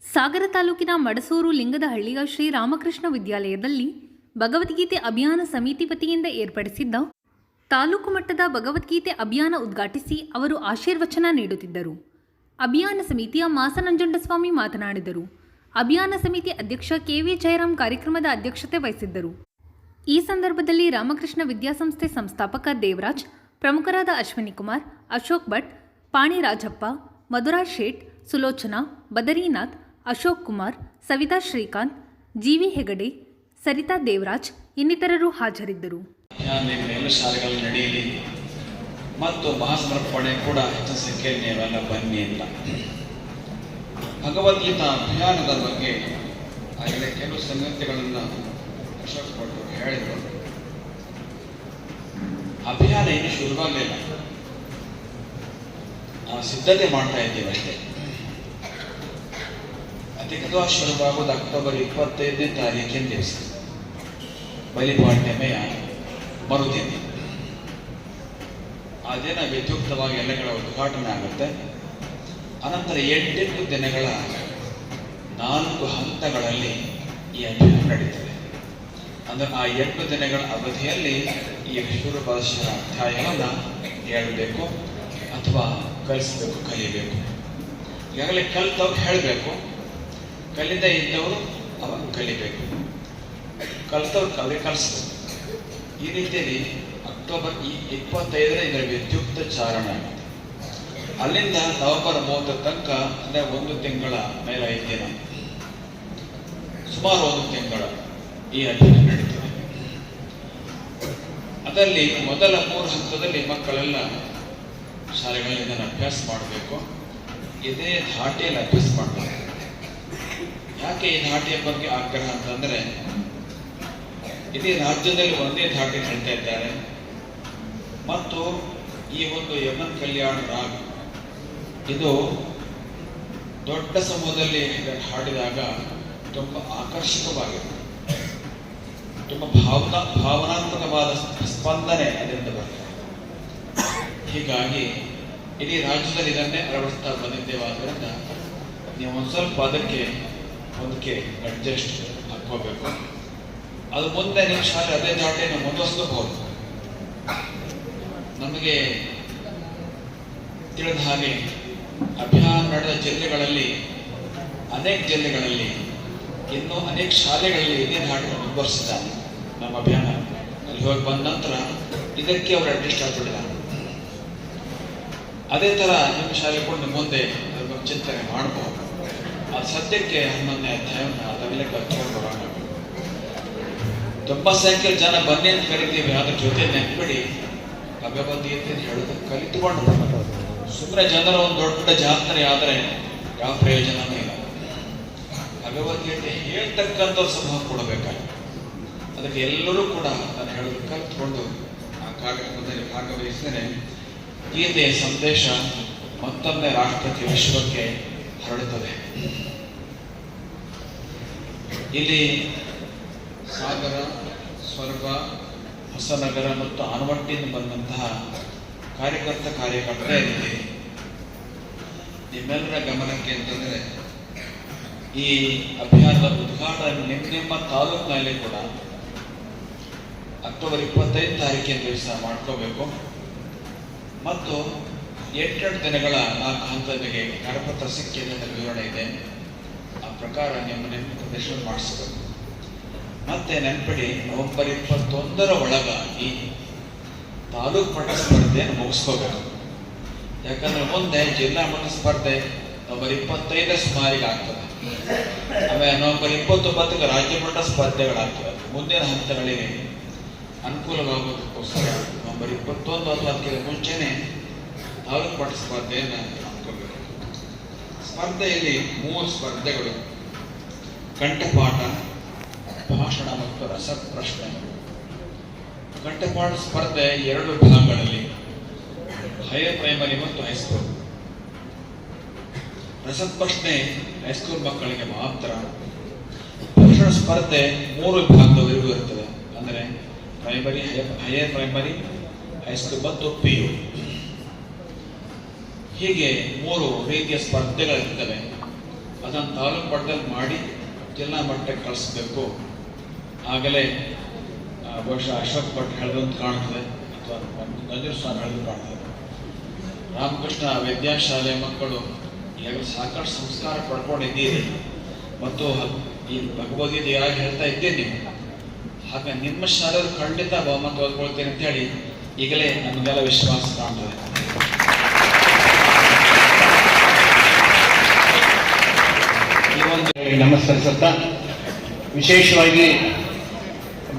ಸಾಗರ ತಾಲೂಕಿನ ಮಡಸೂರು ಲಿಂಗದಹಳ್ಳಿಯ ಶ್ರೀ ರಾಮಕೃಷ್ಣ ವಿದ್ಯಾಲಯದಲ್ಲಿ ಭಗವದ್ಗೀತೆ ಅಭಿಯಾನ ಸಮಿತಿ ವತಿಯಿಂದ ಏರ್ಪಡಿಸಿದ್ದ ತಾಲೂಕು ಮಟ್ಟದ ಭಗವದ್ಗೀತೆ ಅಭಿಯಾನ ಉದ್ಘಾಟಿಸಿ ಅವರು ಆಶೀರ್ವಚನ ನೀಡುತ್ತಿದ್ದರು. ಅಭಿಯಾನ ಸಮಿತಿಯ ಮಾಸನಂಜುಂಡಸ್ವಾಮಿ ಮಾತನಾಡಿದರು. ಅಭಿಯಾನ ಸಮಿತಿ ಅಧ್ಯಕ್ಷ KV ಜಯರಾಮ್ ಕಾರ್ಯಕ್ರಮದ ಅಧ್ಯಕ್ಷತೆ ವಹಿಸಿದ್ದರು. ಈ ಸಂದರ್ಭದಲ್ಲಿ ರಾಮಕೃಷ್ಣ ವಿದ್ಯಾಸಂಸ್ಥೆ ಸಂಸ್ಥಾಪಕ ದೇವರಾಜ್, ಪ್ರಮುಖರಾದ ಅಶ್ವಿನಿ ಕುಮಾರ್, ಅಶೋಕ್ ಭಟ್, ಪಾಣಿ ರಾಜಪ್ಪ, ಮಧುರಾಜ್ ಶೇಟ್, ಸುಲೋಚನಾ, ಬದರಿನಾಥ್, ಅಶೋಕ್ ಕುಮಾರ್, ಸವಿತಾ ಶ್ರೀಕಾಂತ್, GV ಹೆಗಡೆ, ಸರಿತಾ ದೇವರಾಜ್ ಇನ್ನಿತರರು ಹಾಜರಿದ್ದರು. ಎಲ್ಲ ಶಾಲೆಗಳು ನಡೆಯಲಿ ಮತ್ತು ಮಹಾಸಮರ್ಪಣೆ ಕೂಡ ಹೆಚ್ಚಿನ ಸಂಖ್ಯೆಯಲ್ಲಿ ನೀವೆಲ್ಲ ಬನ್ನಿ ಅಂತ. ಭಗವದ್ಗೀತಾ ಅಭಿಯಾನದ ಬಗ್ಗೆ ಆಗಲೇ ಕೆಲವು ಸಂಗತಿಗಳನ್ನು ಅಶೋಕ್ ಭಟ್ ಹೇಳಿದರು. ಅಭಿಯಾನ ಏನು ಶುರುವಾಗಲಿಲ್ಲ, ನಾವು ಸಿದ್ಧತೆ ಮಾಡ್ತಾ ಇದ್ದೀವಿ ಅಷ್ಟೇ. ಅಧಿಕವಾಗಿ ಶುರುವಾಗುವುದು ಅಕ್ಟೋಬರ್ 25ನೇ ತಾರೀಕಿನ ದಿವಸ, ಬಲಿಪಾಡ್ಯಮೆಯ ಮರುದಿನ. ಆ ದಿನ ವಿದ್ಯುಕ್ತವಾಗಿ ಎಲ್ಲಗಳ ಉದ್ಘಾಟನೆ ಆಗುತ್ತೆ. ಅನಂತರ 8 ದಿನಗಳ 4 ಹಂತಗಳಲ್ಲಿ ಈ ಅಭಿಯಾನ ನಡೀತದೆ. ಅಂದರೆ ಆ 8 ದಿನಗಳ ಅವಧಿಯಲ್ಲಿ ಈ ವಿಶ್ವರೂಪಾದರ್ಶನ ಅಧ್ಯಾಯವನ್ನು ಹೇಳಬೇಕು ಅಥವಾ ಕಲಿಸ್ಬೇಕು, ಕಲಿಬೇಕು. ಈಗಾಗಲೇ ಕಲಿತವ್ರು ಹೇಳಬೇಕು, ಕಲಿದೇ ಇದ್ದವರು ಅವಾಗ ಕಲಿಬೇಕು, ಕಲಿತವ್ರು ಅವ್ರಿಗೆ ಕಲಿಸ್ಬೇಕು. ಈ ರೀತಿಯಲ್ಲಿ ಅಕ್ಟೋಬರ್ 25 ಇದರ ವಿದ್ಯುಕ್ತ ಚಾರಣ ಆಗುತ್ತೆ. ಅಲ್ಲಿಂದ ನವೆಂಬರ್ 30 ತನಕ ಅಂದರೆ 1 ತಿಂಗಳ ಮೇಲೆ 5 ದಿನ, ಸುಮಾರು 1 ತಿಂಗಳ ಈ ಅಧ್ಯಯನ ನಡೀತದೆ. ಅದರಲ್ಲಿ ಮೊದಲ 3 ಹಂತದಲ್ಲಿ ಮಕ್ಕಳೆಲ್ಲ ಶಾಲೆಗಳಲ್ಲಿ ಇದನ್ನು ಅಭ್ಯಾಸ ಮಾಡಬೇಕು. ಇದೇ ಧಾಟಿಯಲ್ಲಿ ಅಭ್ಯಾಸ ಮಾಡಬೇಕು. ಯಾಕೆ ಈ ಧಾಟಿಯ ಬಗ್ಗೆ ಆಗ್ರಹ ಅಂತಂದ್ರೆ, ಇಡೀ ರಾಜ್ಯದಲ್ಲಿ ಒಂದೇ ಧಾಟಿ ಹೇಳ್ತಾ ಇದ್ದಾರೆ ಮತ್ತು ಈ ಒಂದು ಯಮನ್ ಕಲ್ಯಾಣ ರಾಗ್ ಇದು ದೊಡ್ಡ ಸಮೂಹದಲ್ಲಿ ಹಾಡಿದಾಗ ತುಂಬ ಆಕರ್ಷಕವಾಗಿದೆ, ತುಂಬ ಭಾವನಾತ್ಮಕವಾದ ಸ್ಪಂದನೆ ಅದರಿಂದ ಬರ್ತದೆ. ಹೀಗಾಗಿ ಇಡೀ ರಾಜ್ಯದಲ್ಲಿ ಇದನ್ನೇ ಅಳವಡಿಸ್ತಾ ಬಂದಿದ್ದೇವೆ. ಆದ್ದರಿಂದ ನೀವು ಒಂದು ಸ್ವಲ್ಪ ಅದಕ್ಕೆ ಅಡ್ಜಸ್ಟ್ ಹಾಕೋಬೇಕು. ಅದು ಮುಂದೆ ನಿಮ್ಮ ಶಾಲೆ ಅದೇ ದಾಟಿಯನ್ನು ಮುಂದುವರಿಸಬಹುದು. ನಮಗೆ ತಿಳಿದ ಹಾಗೆ ಅಭಿಯಾನ ನಡೆದ ಜಿಲ್ಲೆಗಳಲ್ಲಿ ಇನ್ನೂ ಅನೇಕ ಶಾಲೆಗಳಲ್ಲಿ ಇದೇ ದಾಟಿಯನ್ನು ಮುಂದುವರಿಸಿದ್ದಾರೆ. ನಮ್ಮ ಅಭಿಯಾನ ಅಲ್ಲಿ ಹೋಗಿ ಬಂದ ನಂತರ ಇದಕ್ಕೆ ಅವರು ಅಡ್ಜಸ್ಟ್ ಆಗ್ಬಿಟ್ಟಿದ್ದಾರೆ. ಅದೇ ಥರ ನಿಮ್ಮ ಶಾಲೆ ಕೊಂಡು ಮುಂದೆ ಅದರ ಚಿಂತನೆ ಮಾಡಬಹುದು. ಆ ಸದ್ಯಕ್ಕೆ 11ನೇ ಅಧ್ಯಾಯವನ್ನು ಅದರಲ್ಲೇ ಕಲ್ತ್ಕೊಂಡು ತುಂಬ ಸಂಖ್ಯೆಯ ಜನ ಬನ್ನಿ ಅಂತ ಕರಿತೀವಿ. ಅದ್ರ ಜೊತೆ ನೆನ್ಪಿಡಿ ಭಗವದ್ಗೀತೆ ಹೇಳೋದಕ್ಕೆ ಕಲಿತುಕೊಂಡು ಸುಮ್ಮನೆ ಜನರ ಒಂದು ದೊಡ್ಡ ಜಾತ್ರೆ ಆದರೆ ಯಾವ ಪ್ರಯೋಜನವೂ ಇಲ್ಲ. ಭಗವದ್ಗೀತೆ ಹೇಳ್ತಕ್ಕಂಥವ್ರು ಸಹ ಕೊಡಬೇಕಾಗುತ್ತೆ. ಅದಕ್ಕೆ ಎಲ್ಲರೂ ಕೂಡ ಅದನ್ನು ಹೇಳೋದಕ್ಕೆ ಕಲಿತುಕೊಂಡು ಆ ಕಾರ್ಯಕ್ರಮದಲ್ಲಿ ಭಾಗವಹಿಸಿದರೆ ಗೀತೆಯ ಸಂದೇಶ ಮತ್ತೊಮ್ಮೆ ರಾಷ್ಟ್ರಕ್ಕೆ ವಿಶ್ವಕ್ಕೆ ಹರಡುತ್ತದೆ. ಇಲ್ಲಿ ಸಾಗರ, ಸ್ವರ್ಗ, ಹೊಸನಗರ ಮತ್ತು ಆನವಟ್ಟಿಯಿಂದ ಬಂದಂತಹ ಕಾರ್ಯಕರ್ತರಿದ್ದೀರಿ. ನಿಮ್ಮೆಲ್ಲರ ಗಮನಕ್ಕೆ ಅಂತಂದರೆ ಈ ಅಭಿಯಾನದ ಉದ್ಘಾಟನೆ ನಿಮ್ಮ ತಾಲೂಕಿನಲ್ಲಿ ಕೂಡ ಅಕ್ಟೋಬರ್ 25 ತಾರೀಕಿನ ದಿವಸ ಮಾಡ್ಕೋಬೇಕು ಮತ್ತು 8 ದಿನಗಳ 4 ಹಂತಗಳಿಗೆ ಕರಪತ್ರ ಸಿಕ್ಕಿದೆ ವಿವರಣೆ ಇದೆ. ಆ ಪ್ರಕಾರ ನಿಮ್ಮ ಪ್ರದೇಶ ಮಾಡಿಸಬೇಕು. ಮತ್ತೆ ನೆನಪಿಡಿ, ನವೆಂಬರ್ 21 ಒಳಗ ಈ ತಾಲೂಕು ಮಟ್ಟ ಸ್ಪರ್ಧೆಯನ್ನು ಮುಗಿಸ್ಕೋಬೇಕು. ಯಾಕಂದ್ರೆ ಮುಂದೆ ಜಿಲ್ಲಾ ಮಟ್ಟ ಸ್ಪರ್ಧೆ ನವೆಂಬರ್ 25 ಸುಮಾರಿಗೆ ಆಗ್ತದೆ. ಆಮೇಲೆ ನವೆಂಬರ್ 29 ರಾಜ್ಯ ಮಟ್ಟ ಸ್ಪರ್ಧೆಗಳಾಗ್ತವೆ. ಮುಂದಿನ ಹಂತಗಳಿಗೆ ಅನುಕೂಲವಾಗುವುದಕ್ಕೋಸ್ಕರ ನವೆಂಬರ್ 21 ಅಥವಾ ಅದಕ್ಕಿಂತ ಮುಂಚೆನೆ ತಾಲೂಕು ಮಟ್ಟ ಸ್ಪರ್ಧೆಯನ್ನು ಮಾಡ್ಕೋಬೇಕು. ಸ್ಪರ್ಧೆಯಲ್ಲಿ 3 ಸ್ಪರ್ಧೆಗಳು: ಕಂಠಪಾಠ, ಭಾಷಣ ಮತ್ತು ರಸಪ್ರಶ್ನೆ. ಕಂಠಪಾಠ ಸ್ಪರ್ಧೆ 2 ವಿಭಾಗಗಳಲ್ಲಿ, ಹೈಯರ್ ಪ್ರೈಮರಿ ಮತ್ತು ಹೈಸ್ಕೂಲ್. ರಸಪ್ರಶ್ನೆ ಹೈಸ್ಕೂಲ್ ಮಕ್ಕಳಿಗೆ ಮಾತ್ರ. ಭಾಷಣ ಸ್ಪರ್ಧೆ 3 ವಿಭಾಗದವರೆಗೂ ಇರ್ತದೆ. ಅಂದರೆ ಪ್ರೈಮರಿ, ಹೈಯರ್ ಪ್ರೈಮರಿ, ಹೈಸ್ಕೂಲ್ ಮತ್ತು PU. ಹೀಗೆ 3 ರೀತಿಯ ಸ್ಪರ್ಧೆಗಳಿರ್ತವೆ. ಅದನ್ನು ತಾಲೂಕು ಮಟ್ಟದಲ್ಲಿ ಮಾಡಿ ಜಿಲ್ಲಾ ಮಟ್ಟಕ್ಕೆ ಕಳಿಸ್ಬೇಕು. ಆಗಲೇ ಬಹುಶಃ ಅಶೋಕ್ ಭಟ್ ಹೇಳಿದಂತ ಕಾಣ್ತದೆ ಅಥವಾ ನಂಜೂರ್ ಸ್ವಾಮಿ ಹೇಳಿದ್ರು ಕಾಣ್ತದೆ. ರಾಮಕೃಷ್ಣ ವಿದ್ಯಾಶಾಲೆ ಮಕ್ಕಳು ಈಗಾಗಲೇ ಸಾಕಷ್ಟು ಸಂಸ್ಕಾರ ಪಡ್ಕೊಂಡಿದ್ದೀರಿ ಮತ್ತು ಈ ಭಗವದ್ಗೀತೆ ಯಾರು ಹೇಳ್ತಾ ಇದ್ದೀರಿ ನೀವು. ಹಾಗೆ ನಿಮ್ಮ ಶಾಲೆಯವರು ಖಂಡಿತ ಬಹುಮತ ಓದ್ಕೊಳ್ತೀನಿ ಅಂತ ಹೇಳಿ ಈಗಲೇ ನಮಗೆಲ್ಲ ವಿಶ್ವಾಸ ಕಾಣ್ತದೆ. ಈ ಒಂದು ನಮಸ್ಕರಿಸುತ್ತಾ ವಿಶೇಷವಾಗಿ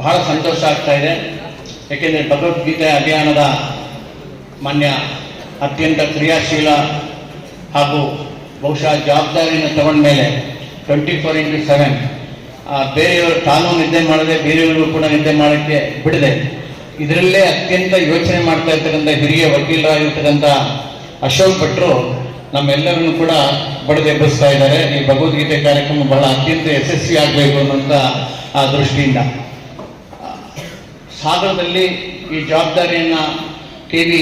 ಬಹಳ ಸಂತೋಷ ಆಗ್ತಾ ಇದೆ. ಏಕೆಂದರೆ ಭಗವದ್ಗೀತೆ ಅಭಿಯಾನದ ಮಾನ್ಯ ಅತ್ಯಂತ ಕ್ರಿಯಾಶೀಲ ಹಾಗೂ ಬಹುಶಃ ಜವಾಬ್ದಾರಿಯನ್ನು ತಗೊಂಡ ಮೇಲೆ 24/7 ಬೇರೆಯವರು ತಾನೂ ನಿದ್ದೆ ಮಾಡದೆ ಬೇರೆಯವರು ಕೂಡ ನಿದ್ದೆ ಮಾಡೋಕ್ಕೆ ಬಿಡದೆ ಇದರಲ್ಲೇ ಅತ್ಯಂತ ಯೋಚನೆ ಮಾಡ್ತಾ ಇರ್ತಕ್ಕಂಥ ಹಿರಿಯ ವಕೀಲರಾಗಿರ್ತಕ್ಕಂಥ ಅಶೋಕ್ ಭಟ್ರು ನಮ್ಮೆಲ್ಲರನ್ನು ಕೂಡ ಬಡಿದೆಬ್ಬಿಸ್ತಾ ಇದ್ದಾರೆ. ಈ ಭಗವದ್ಗೀತೆ ಕಾರ್ಯಕ್ರಮ ಬಹಳ ಅತ್ಯಂತ ಯಶಸ್ವಿ ಆಗಬೇಕು ಅನ್ನುವಂಥ ಆ ದೃಷ್ಟಿಯಿಂದ ಸಾಗರದಲ್ಲಿ ಈ ಜವಾಬ್ದಾರಿಯನ್ನು KV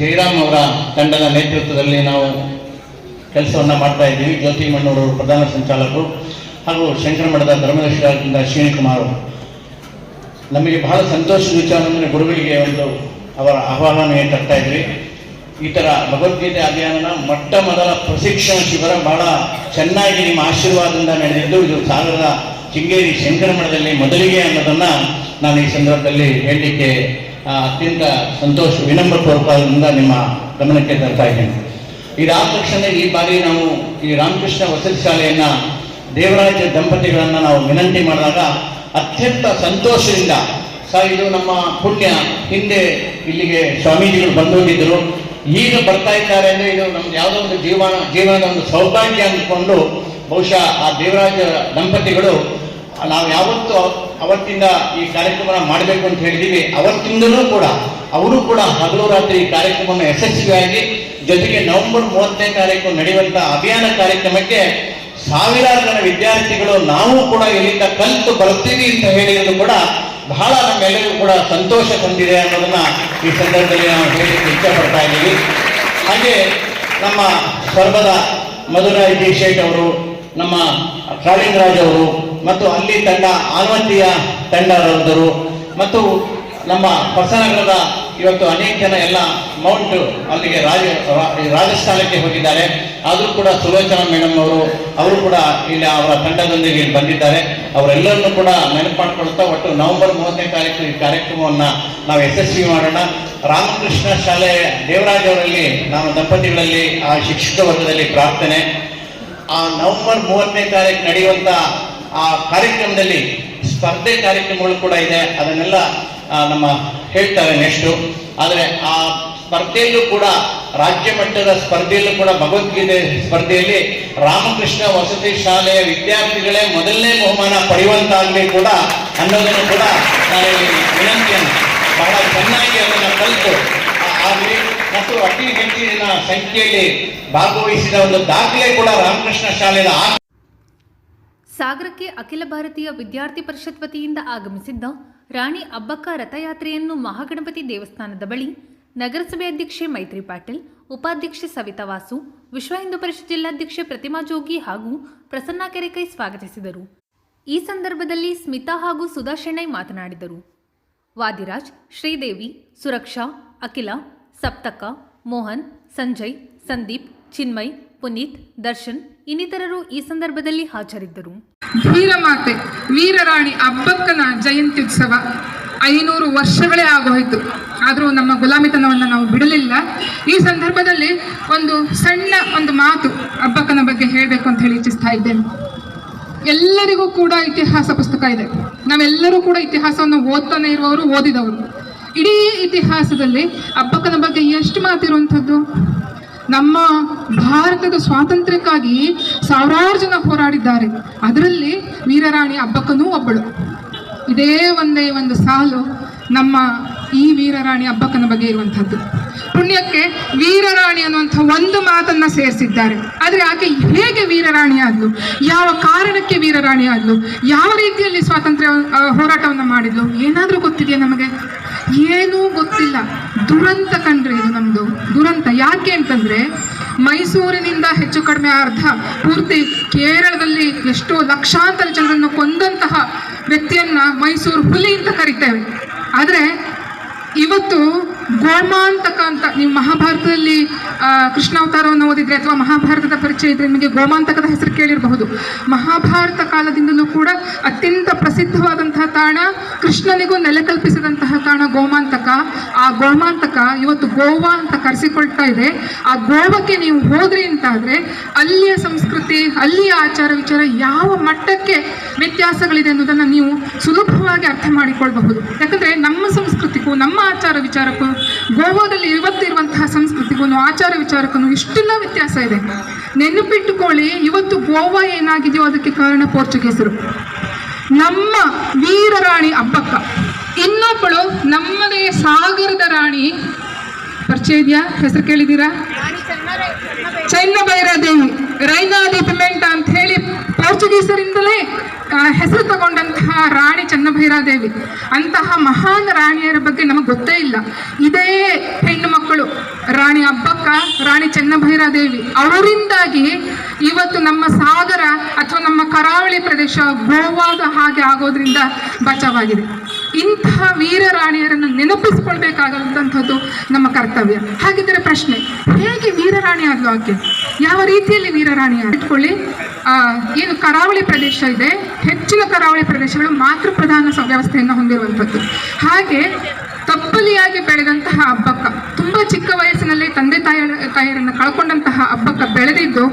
ಜಯರಾಮ್ ಅವರ ತಂಡದ ನೇತೃತ್ವದಲ್ಲಿ ನಾವು ಕೆಲಸವನ್ನು ಮಾಡ್ತಾ ಇದ್ದೀವಿ. ಜ್ಯೋತಿ ಮಣ್ಣೂರು ಪ್ರಧಾನ ಸಂಚಾಲಕರು ಹಾಗೂ ಶಂಕರ ಮಠದ ಧರ್ಮದರ್ಶಿಯಾಗಿದ್ದ ಶ್ರೀನಿಕುಮಾರ್ ಅವರು. ನಮಗೆ ಬಹಳ ಸಂತೋಷದ ವಿಚಾರ ಅಂದರೆ ಗುರುಗಳಿಗೆ ಒಂದು ಅವರ ಆಹ್ವಾನ ಏನು ತರ್ತಾ ಇದ್ವಿ. ಈ ಥರ ಭಗವದ್ಗೀತೆ ಅಭಿಯಾನದ ಮೊಟ್ಟ ಮೊದಲ ಪ್ರಶಿಕ್ಷಣ ಶಿಬಿರ ಬಹಳ ಚೆನ್ನಾಗಿ ನಿಮ್ಮ ಆಶೀರ್ವಾದದಿಂದ ನಡೆದಿದ್ದು, ಇದು ಸಾಗರದ ಶೃಂಗೇರಿ ಶಂಕರ ಮಠದಲ್ಲಿ ಮೊದಲಿಗೆ ಅನ್ನೋದನ್ನು ನಾನು ಈ ಸಂದರ್ಭದಲ್ಲಿ ಹೇಳಲಿಕ್ಕೆ ಅತ್ಯಂತ ವಿನಮ್ರಪೂರ್ವಕದಿಂದ ನಿಮ್ಮ ಗಮನಕ್ಕೆ ತರ್ತಾ ಇದ್ದೇನೆ. ಇದಾದ ತಕ್ಷಣ ಈ ಬಾರಿ ನಾವು ಈ ರಾಮಕೃಷ್ಣ ವಸತಿ ಶಾಲೆಯನ್ನು ದೇವರಾಜ ದಂಪತಿಗಳನ್ನು ನಾವು ವಿನಂತಿ ಮಾಡಿದಾಗ ಅತ್ಯಂತ ಸಂತೋಷದಿಂದ, ಇದು ನಮ್ಮ ಪುಣ್ಯ, ಹಿಂದೆ ಇಲ್ಲಿಗೆ ಸ್ವಾಮೀಜಿಗಳು ಬಂದು ಹೋಗಿದ್ದರು, ಈಗ ಬರ್ತಾ ಇದ್ದಾರೆ ಅಂದರೆ ಇದು ನಮ್ದು ಯಾವುದೋ ಒಂದು ಜೀವನದ ಒಂದು ಸೌಭಾಗ್ಯ ಅಂದ್ಕೊಂಡು ಬಹುಶಃ ಆ ದೇವರಾಜ ದಂಪತಿಗಳು ನಾವು ಯಾವತ್ತು ಅವತ್ತಿಂದ ಈ ಕಾರ್ಯಕ್ರಮ ಮಾಡಬೇಕು ಅಂತ ಹೇಳಿದೀವಿ, ಅವತ್ತಿಂದಲೂ ಕೂಡ ಅವರು ಕೂಡ ಹಗಲು ರಾತ್ರಿ ಈ ಕಾರ್ಯಕ್ರಮವನ್ನು ಯಶಸ್ವಿಯಾಗಿ, ಜೊತೆಗೆ ನವೆಂಬರ್ 30ನೇ ತಾರೀಕು ನಡೆಯುವಂಥ ಅಭಿಯಾನ ಕಾರ್ಯಕ್ರಮಕ್ಕೆ ಸಾವಿರಾರು ಜನ ವಿದ್ಯಾರ್ಥಿಗಳು ನಾವು ಕೂಡ ಇಲ್ಲಿಂದ ಕಲಿತು ಬರ್ತೀವಿ ಅಂತ ಹೇಳಿರೋದು ಕೂಡ ಬಹಳ ನಮ್ಮೆಲ್ಲರಿಗೂ ಕೂಡ ಸಂತೋಷ ತಂದಿದೆ ಅನ್ನೋದನ್ನ ಈ ಸಂದರ್ಭದಲ್ಲಿ ನಾವು ಹೇಳಲಿಕ್ಕೆ ಇಷ್ಟಪಡ್ತಾ ಇದ್ದೀವಿ. ಹಾಗೆ ನಮ್ಮ ಸ್ವರ್ಗದ ಮಧುರಾಯ್ ಜಿ ಶೇಟ್ ಅವರು, ನಮ್ಮ ಕಾಳಿಂಗರಾಜ್ ಅವರು, ಮತ್ತು ಅಲ್ಲಿ ತಂಡ ಆಲ್ವಂತಿಯ ತಂಡದವರು, ಮತ್ತು ನಮ್ಮ ಹೊಸನಗರದ ಇವತ್ತು ಅನೇಕ ಜನ ಎಲ್ಲ ಮೌಂಟ್ ಅಲ್ಲಿಗೆ ರಾಜಸ್ಥಾನಕ್ಕೆ ಹೋಗಿದ್ದಾರೆ. ಆದರೂ ಕೂಡ ಸುಲೋಚನಾ ಮೇಡಮ್ ಅವರು ಕೂಡ ಇಲ್ಲಿ ಅವರ ತಂಡದೊಂದಿಗೆ ಇಲ್ಲಿ ಬಂದಿದ್ದಾರೆ. ಅವರೆಲ್ಲರನ್ನು ಕೂಡ ನೆನಪು ಮಾಡಿಕೊಳ್ತಾ ಒಟ್ಟು ನವೆಂಬರ್ 30ನೇ ತಾರೀಕು ಈ ಕಾರ್ಯಕ್ರಮವನ್ನು ನಾವು ಯಶಸ್ವಿ ಮಾಡೋಣ. ರಾಮಕೃಷ್ಣ ಶಾಲೆ ದೇವರಾಜ್ ಅವರಲ್ಲಿ ನಾನು ದಂಪತಿಗಳಲ್ಲಿ ಆ ಶಿಕ್ಷಕ ವರ್ಗದಲ್ಲಿ ಪ್ರಾರ್ಥನೆ, ಆ ನವೆಂಬರ್ 30ನೇ ತಾರೀಕು ನಡೆಯುವಂಥ ಆ ಕಾರ್ಯಕ್ರಮದಲ್ಲಿ ಸ್ಪರ್ಧೆ ಕಾರ್ಯಕ್ರಮಗಳು ಕೂಡ ಇದೆ, ಅದನ್ನೆಲ್ಲ ನಮ್ಮ ಹೇಳ್ತಾರೆ ನೆಕ್ಸ್ಟು. ಆದರೆ ಆ ಸ್ಪರ್ಧೆಯಲ್ಲೂ ಕೂಡ ರಾಜ್ಯ ಮಟ್ಟದ ಸ್ಪರ್ಧೆಯಲ್ಲೂ ಕೂಡ ಭಗವದ್ಗೀತೆ ಸ್ಪರ್ಧೆಯಲ್ಲಿ ರಾಮಕೃಷ್ಣ ವಸತಿ ಶಾಲೆಯ ವಿದ್ಯಾರ್ಥಿಗಳೇ ಮೊದಲನೇ ಬಹುಮಾನ ಪಡೆಯುವಂತಾಗಲಿ ಕೂಡ ಅನ್ನೋದನ್ನು ಕೂಡ ನಾನು ವಿನಂತಿಯನ್ನು ಬಹಳ ಚೆನ್ನಾಗಿ ಅದನ್ನು ಕಲಿತು ಆಗಲಿ, ಮತ್ತು ಅತಿ ಹೆಚ್ಚಿನ ಸಂಖ್ಯೆಯಲ್ಲಿ ಭಾಗವಹಿಸಿದ ಒಂದು ದಾಖಲೆ ಕೂಡ ರಾಮಕೃಷ್ಣ ಶಾಲೆಯ ಸಾಗರಕ್ಕೆ ಅಖಿಲ ಭಾರತೀಯ ವಿದ್ಯಾರ್ಥಿ ಪರಿಷತ್ ವತಿಯಿಂದ ಆಗಮಿಸಿದ್ದ ರಾಣಿ ಅಬ್ಬಕ್ಕ ರಥಯಾತ್ರೆಯನ್ನು ಮಹಾಗಣಪತಿ ದೇವಸ್ಥಾನದ ಬಳಿ ನಗರಸಭೆ ಅಧ್ಯಕ್ಷೆ ಮೈತ್ರಿ ಪಾಟೀಲ್, ಉಪಾಧ್ಯಕ್ಷೆ ಸವಿತಾ ವಾಸು, ವಿಶ್ವ ಹಿಂದೂ ಪರಿಷತ್ ಜಿಲ್ಲಾಧ್ಯಕ್ಷೆ ಪ್ರತಿಮಾ ಜೋಗಿ ಹಾಗೂ ಪ್ರಸನ್ನ ಕೆರೆಕೈ ಸ್ವಾಗತಿಸಿದರು. ಈ ಸಂದರ್ಭದಲ್ಲಿ ಸ್ಮಿತಾ ಹಾಗೂ ಸುಧಾ ಶೆಣೈ ಮಾತನಾಡಿದರು. ವಾದಿರಾಜ್, ಶ್ರೀದೇವಿ, ಸುರಕ್ಷಾ, ಅಖಿಲ, ಸಪ್ತಕ, ಮೋಹನ್, ಸಂಜಯ್, ಸಂದೀಪ್, ಚಿನ್ಮಯ್, ಪುನೀತ್, ದರ್ಶನ್ ಇನ್ನಿತರರು ಈ ಸಂದರ್ಭದಲ್ಲಿ ಹಾಜರಿದ್ದರು. ವೀರಮಾತೆ ವೀರರಾಣಿ ಅಬ್ಬಕ್ಕನ ಜಯಂತ್ಯುತ್ಸವ 500 ವರ್ಷಗಳೇ ಆಗೋಯ್ತು. ಆದರೂ ನಮ್ಮ ಗುಲಾಮಿತನವನ್ನು ನಾವು ಬಿಡಲಿಲ್ಲ. ಈ ಸಂದರ್ಭದಲ್ಲಿ ಒಂದು ಸಣ್ಣ ಮಾತು ಅಬ್ಬಕ್ಕನ ಬಗ್ಗೆ ಹೇಳಬೇಕು ಅಂತ ಹೇಳಿ ಇಚ್ಛಿಸ್ತಾ ಇದ್ದೇನೆ. ಎಲ್ಲರಿಗೂ ಕೂಡ ಇತಿಹಾಸ ಪುಸ್ತಕ ಇದೆ. ನಾವೆಲ್ಲರೂ ಕೂಡ ಇತಿಹಾಸವನ್ನು ಓದ್ತಾನೆ ಇರುವವರು, ಓದಿದವರು. ಇಡೀ ಇತಿಹಾಸದಲ್ಲಿ ಅಬ್ಬಕ್ಕನ ಬಗ್ಗೆ ಎಷ್ಟು ಮಾತಿರುವಂಥದ್ದು. ನಮ್ಮ ಭಾರತದ ಸ್ವಾತಂತ್ರ್ಯಕ್ಕಾಗಿ ಸಾವಿರಾರು ಜನ ಹೋರಾಡಿದ್ದಾರೆ. ಅದರಲ್ಲಿ ವೀರರಾಣಿ ಅಬ್ಬಕ್ಕನೂ ಒಬ್ಬಳು. ಇದೇ ಒಂದೇ ಒಂದು ಸಾಲು ನಮ್ಮ ಈ ವೀರರಾಣಿ ಅಬ್ಬಕ್ಕನ ಬಗ್ಗೆ ಇರುವಂಥದ್ದು. ಪುಣ್ಯಕ್ಕೆ ವೀರರಾಣಿ ಅನ್ನುವಂಥ ಒಂದು ಮಾತನ್ನ ಸೇರಿಸಿದ್ದಾರೆ. ಆದರೆ ಆಕೆ ಹೇಗೆ ವೀರರಾಣಿ ಆದ್ಲು, ಯಾವ ಕಾರಣಕ್ಕೆ ವೀರರಾಣಿ ಆದ್ಲು, ಯಾವ ರೀತಿಯಲ್ಲಿ ಸ್ವಾತಂತ್ರ್ಯ ಹೋರಾಟವನ್ನು ಮಾಡಿದ್ಲು, ಏನಾದರೂ ಗೊತ್ತಿದೆಯಾ ನಮಗೆ? ಏನೂ ಗೊತ್ತಿಲ್ಲ. ದುರಂತ ಕಂಡ್ರೆ ಇದು ನಮ್ದು ದುರಂತ. ಯಾಕೆ ಅಂತಂದ್ರೆ ಮೈಸೂರಿನಿಂದ ಹೆಚ್ಚು ಕಡಿಮೆ ಅರ್ಧ ಪೂರ್ತಿ ಕೇರಳದಲ್ಲಿ ಎಷ್ಟೋ ಲಕ್ಷಾಂತರ ಜನರನ್ನು ಕೊಂದಂತಹ ವ್ಯಕ್ತಿಯನ್ನ ಮೈಸೂರು ಹುಲಿ ಅಂತ ಕರಿತೇವೆ. ಆದರೆ ಇವತ್ತು ಗೋಮಾಂತಕ ಅಂತ, ನೀವು ಮಹಾಭಾರತದಲ್ಲಿ ಕೃಷ್ಣಾವತಾರವನ್ನು ಓದಿದ್ರೆ ಅಥವಾ ಮಹಾಭಾರತದ ಪರಿಚಯ ಇದ್ರೆ ನಿಮಗೆ ಗೋಮಾಂತಕದ ಹೆಸರು ಕೇಳಿರಬಹುದು. ಮಹಾಭಾರತ ಕಾಲದಿಂದಲೂ ಕೂಡ ಅತ್ಯಂತ ಪ್ರಸಿದ್ಧವಾದಂತಹ ತಾಣ, ಕೃಷ್ಣನಿಗೂ ನೆಲೆ ಕಲ್ಪಿಸಿದಂತಹ ತಾಣ ಗೋಮಾಂತಕ. ಆ ಗೋಮಾಂತಕ ಇವತ್ತು ಗೋವಾ ಅಂತ ಕರೆಸಿಕೊಳ್ತಾ ಇದೆ. ಆ ಗೋವಕ್ಕೆ ನೀವು ಹೋದ್ರಿ ಅಂತಾದ್ರೆ ಅಲ್ಲಿಯ ಸಂಸ್ಕೃತಿ, ಅಲ್ಲಿಯ ಆಚಾರ ವಿಚಾರ ಯಾವ ಮಟ್ಟಕ್ಕೆ ವ್ಯತ್ಯಾಸಗಳಿದೆ ಅನ್ನೋದನ್ನು ನೀವು ಸುಲಭವಾಗಿ ಅರ್ಥ ಮಾಡಿಕೊಳ್ಬಹುದು. ಯಾಕಂದ್ರೆ ನಮ್ಮ ಸಂಸ್ಕೃತಿಗೂ ನಮ್ಮ ಆಚಾರ ವಿಚಾರಕ್ಕೂ ಗೋವಾದಲ್ಲಿ ಇವತ್ತಿರುವಂತಹ ಸಂಸ್ಕೃತಿಗೂ ಆಚಾರ ವಿಚಾರಕ್ಕೂ ಇಷ್ಟೆಲ್ಲ ವ್ಯತ್ಯಾಸ ಇದೆ. ನೆನಪಿಟ್ಟುಕೊಳ್ಳಿ, ಇವತ್ತು ಗೋವಾ ಏನಾಗಿದೆಯೋ ಅದಕ್ಕೆ ಕಾರಣ ಪೋರ್ಚುಗೀಸರು. ನಮ್ಮ ವೀರರಾಣಿ ಅಬ್ಬಕ್ಕ, ಇನ್ನೊಬ್ಬಳು ನಮ್ಮದೇ ಸಾಗರದ ರಾಣಿ, ಪರಿಚಯ ಇದೆಯಾ? ಹೆಸರು ಕೇಳಿದ್ದೀರಾ? ಚೆನ್ನಭೈರಾದೇವಿ, ರೈನಾ ದಿ ಪಿಮೆಂಟಾ ಅಂತ ಹೇಳಿ ಪೋರ್ಚುಗೀಸರಿಂದಲೇ ಹೆಸರು ತಗೊಂಡಂತಹ ರಾಣಿ ಚೆನ್ನಭೈರಾದೇವಿ. ಅಂತಹ ಮಹಾನ್ ರಾಣಿಯರ ಬಗ್ಗೆ ನಮಗೆ ಗೊತ್ತೇ ಇಲ್ಲ. ಇದೇ ಹೆಣ್ಣು ಮಕ್ಕಳು ರಾಣಿ ಅಬ್ಬಕ್ಕ, ರಾಣಿ ಚೆನ್ನಭೈರಾದೇವಿ, ಅವರಿಂದಾಗಿ ಇವತ್ತು ನಮ್ಮ ಸಾಗರ ಅಥವಾ ನಮ್ಮ ಕರಾವಳಿ ಪ್ರದೇಶ ಗೋವಾದ ಹಾಗೆ ಆಗೋದ್ರಿಂದ ಬಚಾವಾಗಿದೆ. ಇಂತಹ ವೀರರಾಣಿಯರನ್ನು ನೆನಪಿಸಿಕೊಳ್ಬೇಕಾದಂಥದ್ದು ನಮ್ಮ ಕರ್ತವ್ಯ. ಹಾಗಿದ್ದರೆ ಪ್ರಶ್ನೆ, ಹೇಗೆ ವೀರರಾಣಿ ಆದ್ಲು ಆಕೆ? ಯಾವ ರೀತಿಯಲ್ಲಿ ವೀರರಾಣಿ ಇಟ್ಕೊಳ್ಳಿ, ಏನು ಕರಾವಳಿ ಪ್ರದೇಶ ಇದೆ, ಹೆಚ್ಚಿನ ಕರಾವಳಿ ಪ್ರದೇಶಗಳು ಮಾತೃ ಪ್ರಧಾನ ವ್ಯವಸ್ಥೆಯನ್ನು ಹೊಂದಿರುವಂಥದ್ದು. ಹಾಗೆ ತಪ್ಪಲಿಯಾಗಿ ಬೆಳೆದಂತಹ ಅಬ್ಬಕ್ಕ, ತುಂಬ ಚಿಕ್ಕ ವಯಸ್ಸಿನಲ್ಲಿ ತಂದೆ ತಾಯಿಯರನ್ನು ಕಳ್ಕೊಂಡಂತಹ ಅಬ್ಬಕ್ಕ ಬೆಳೆದಿದ್ದು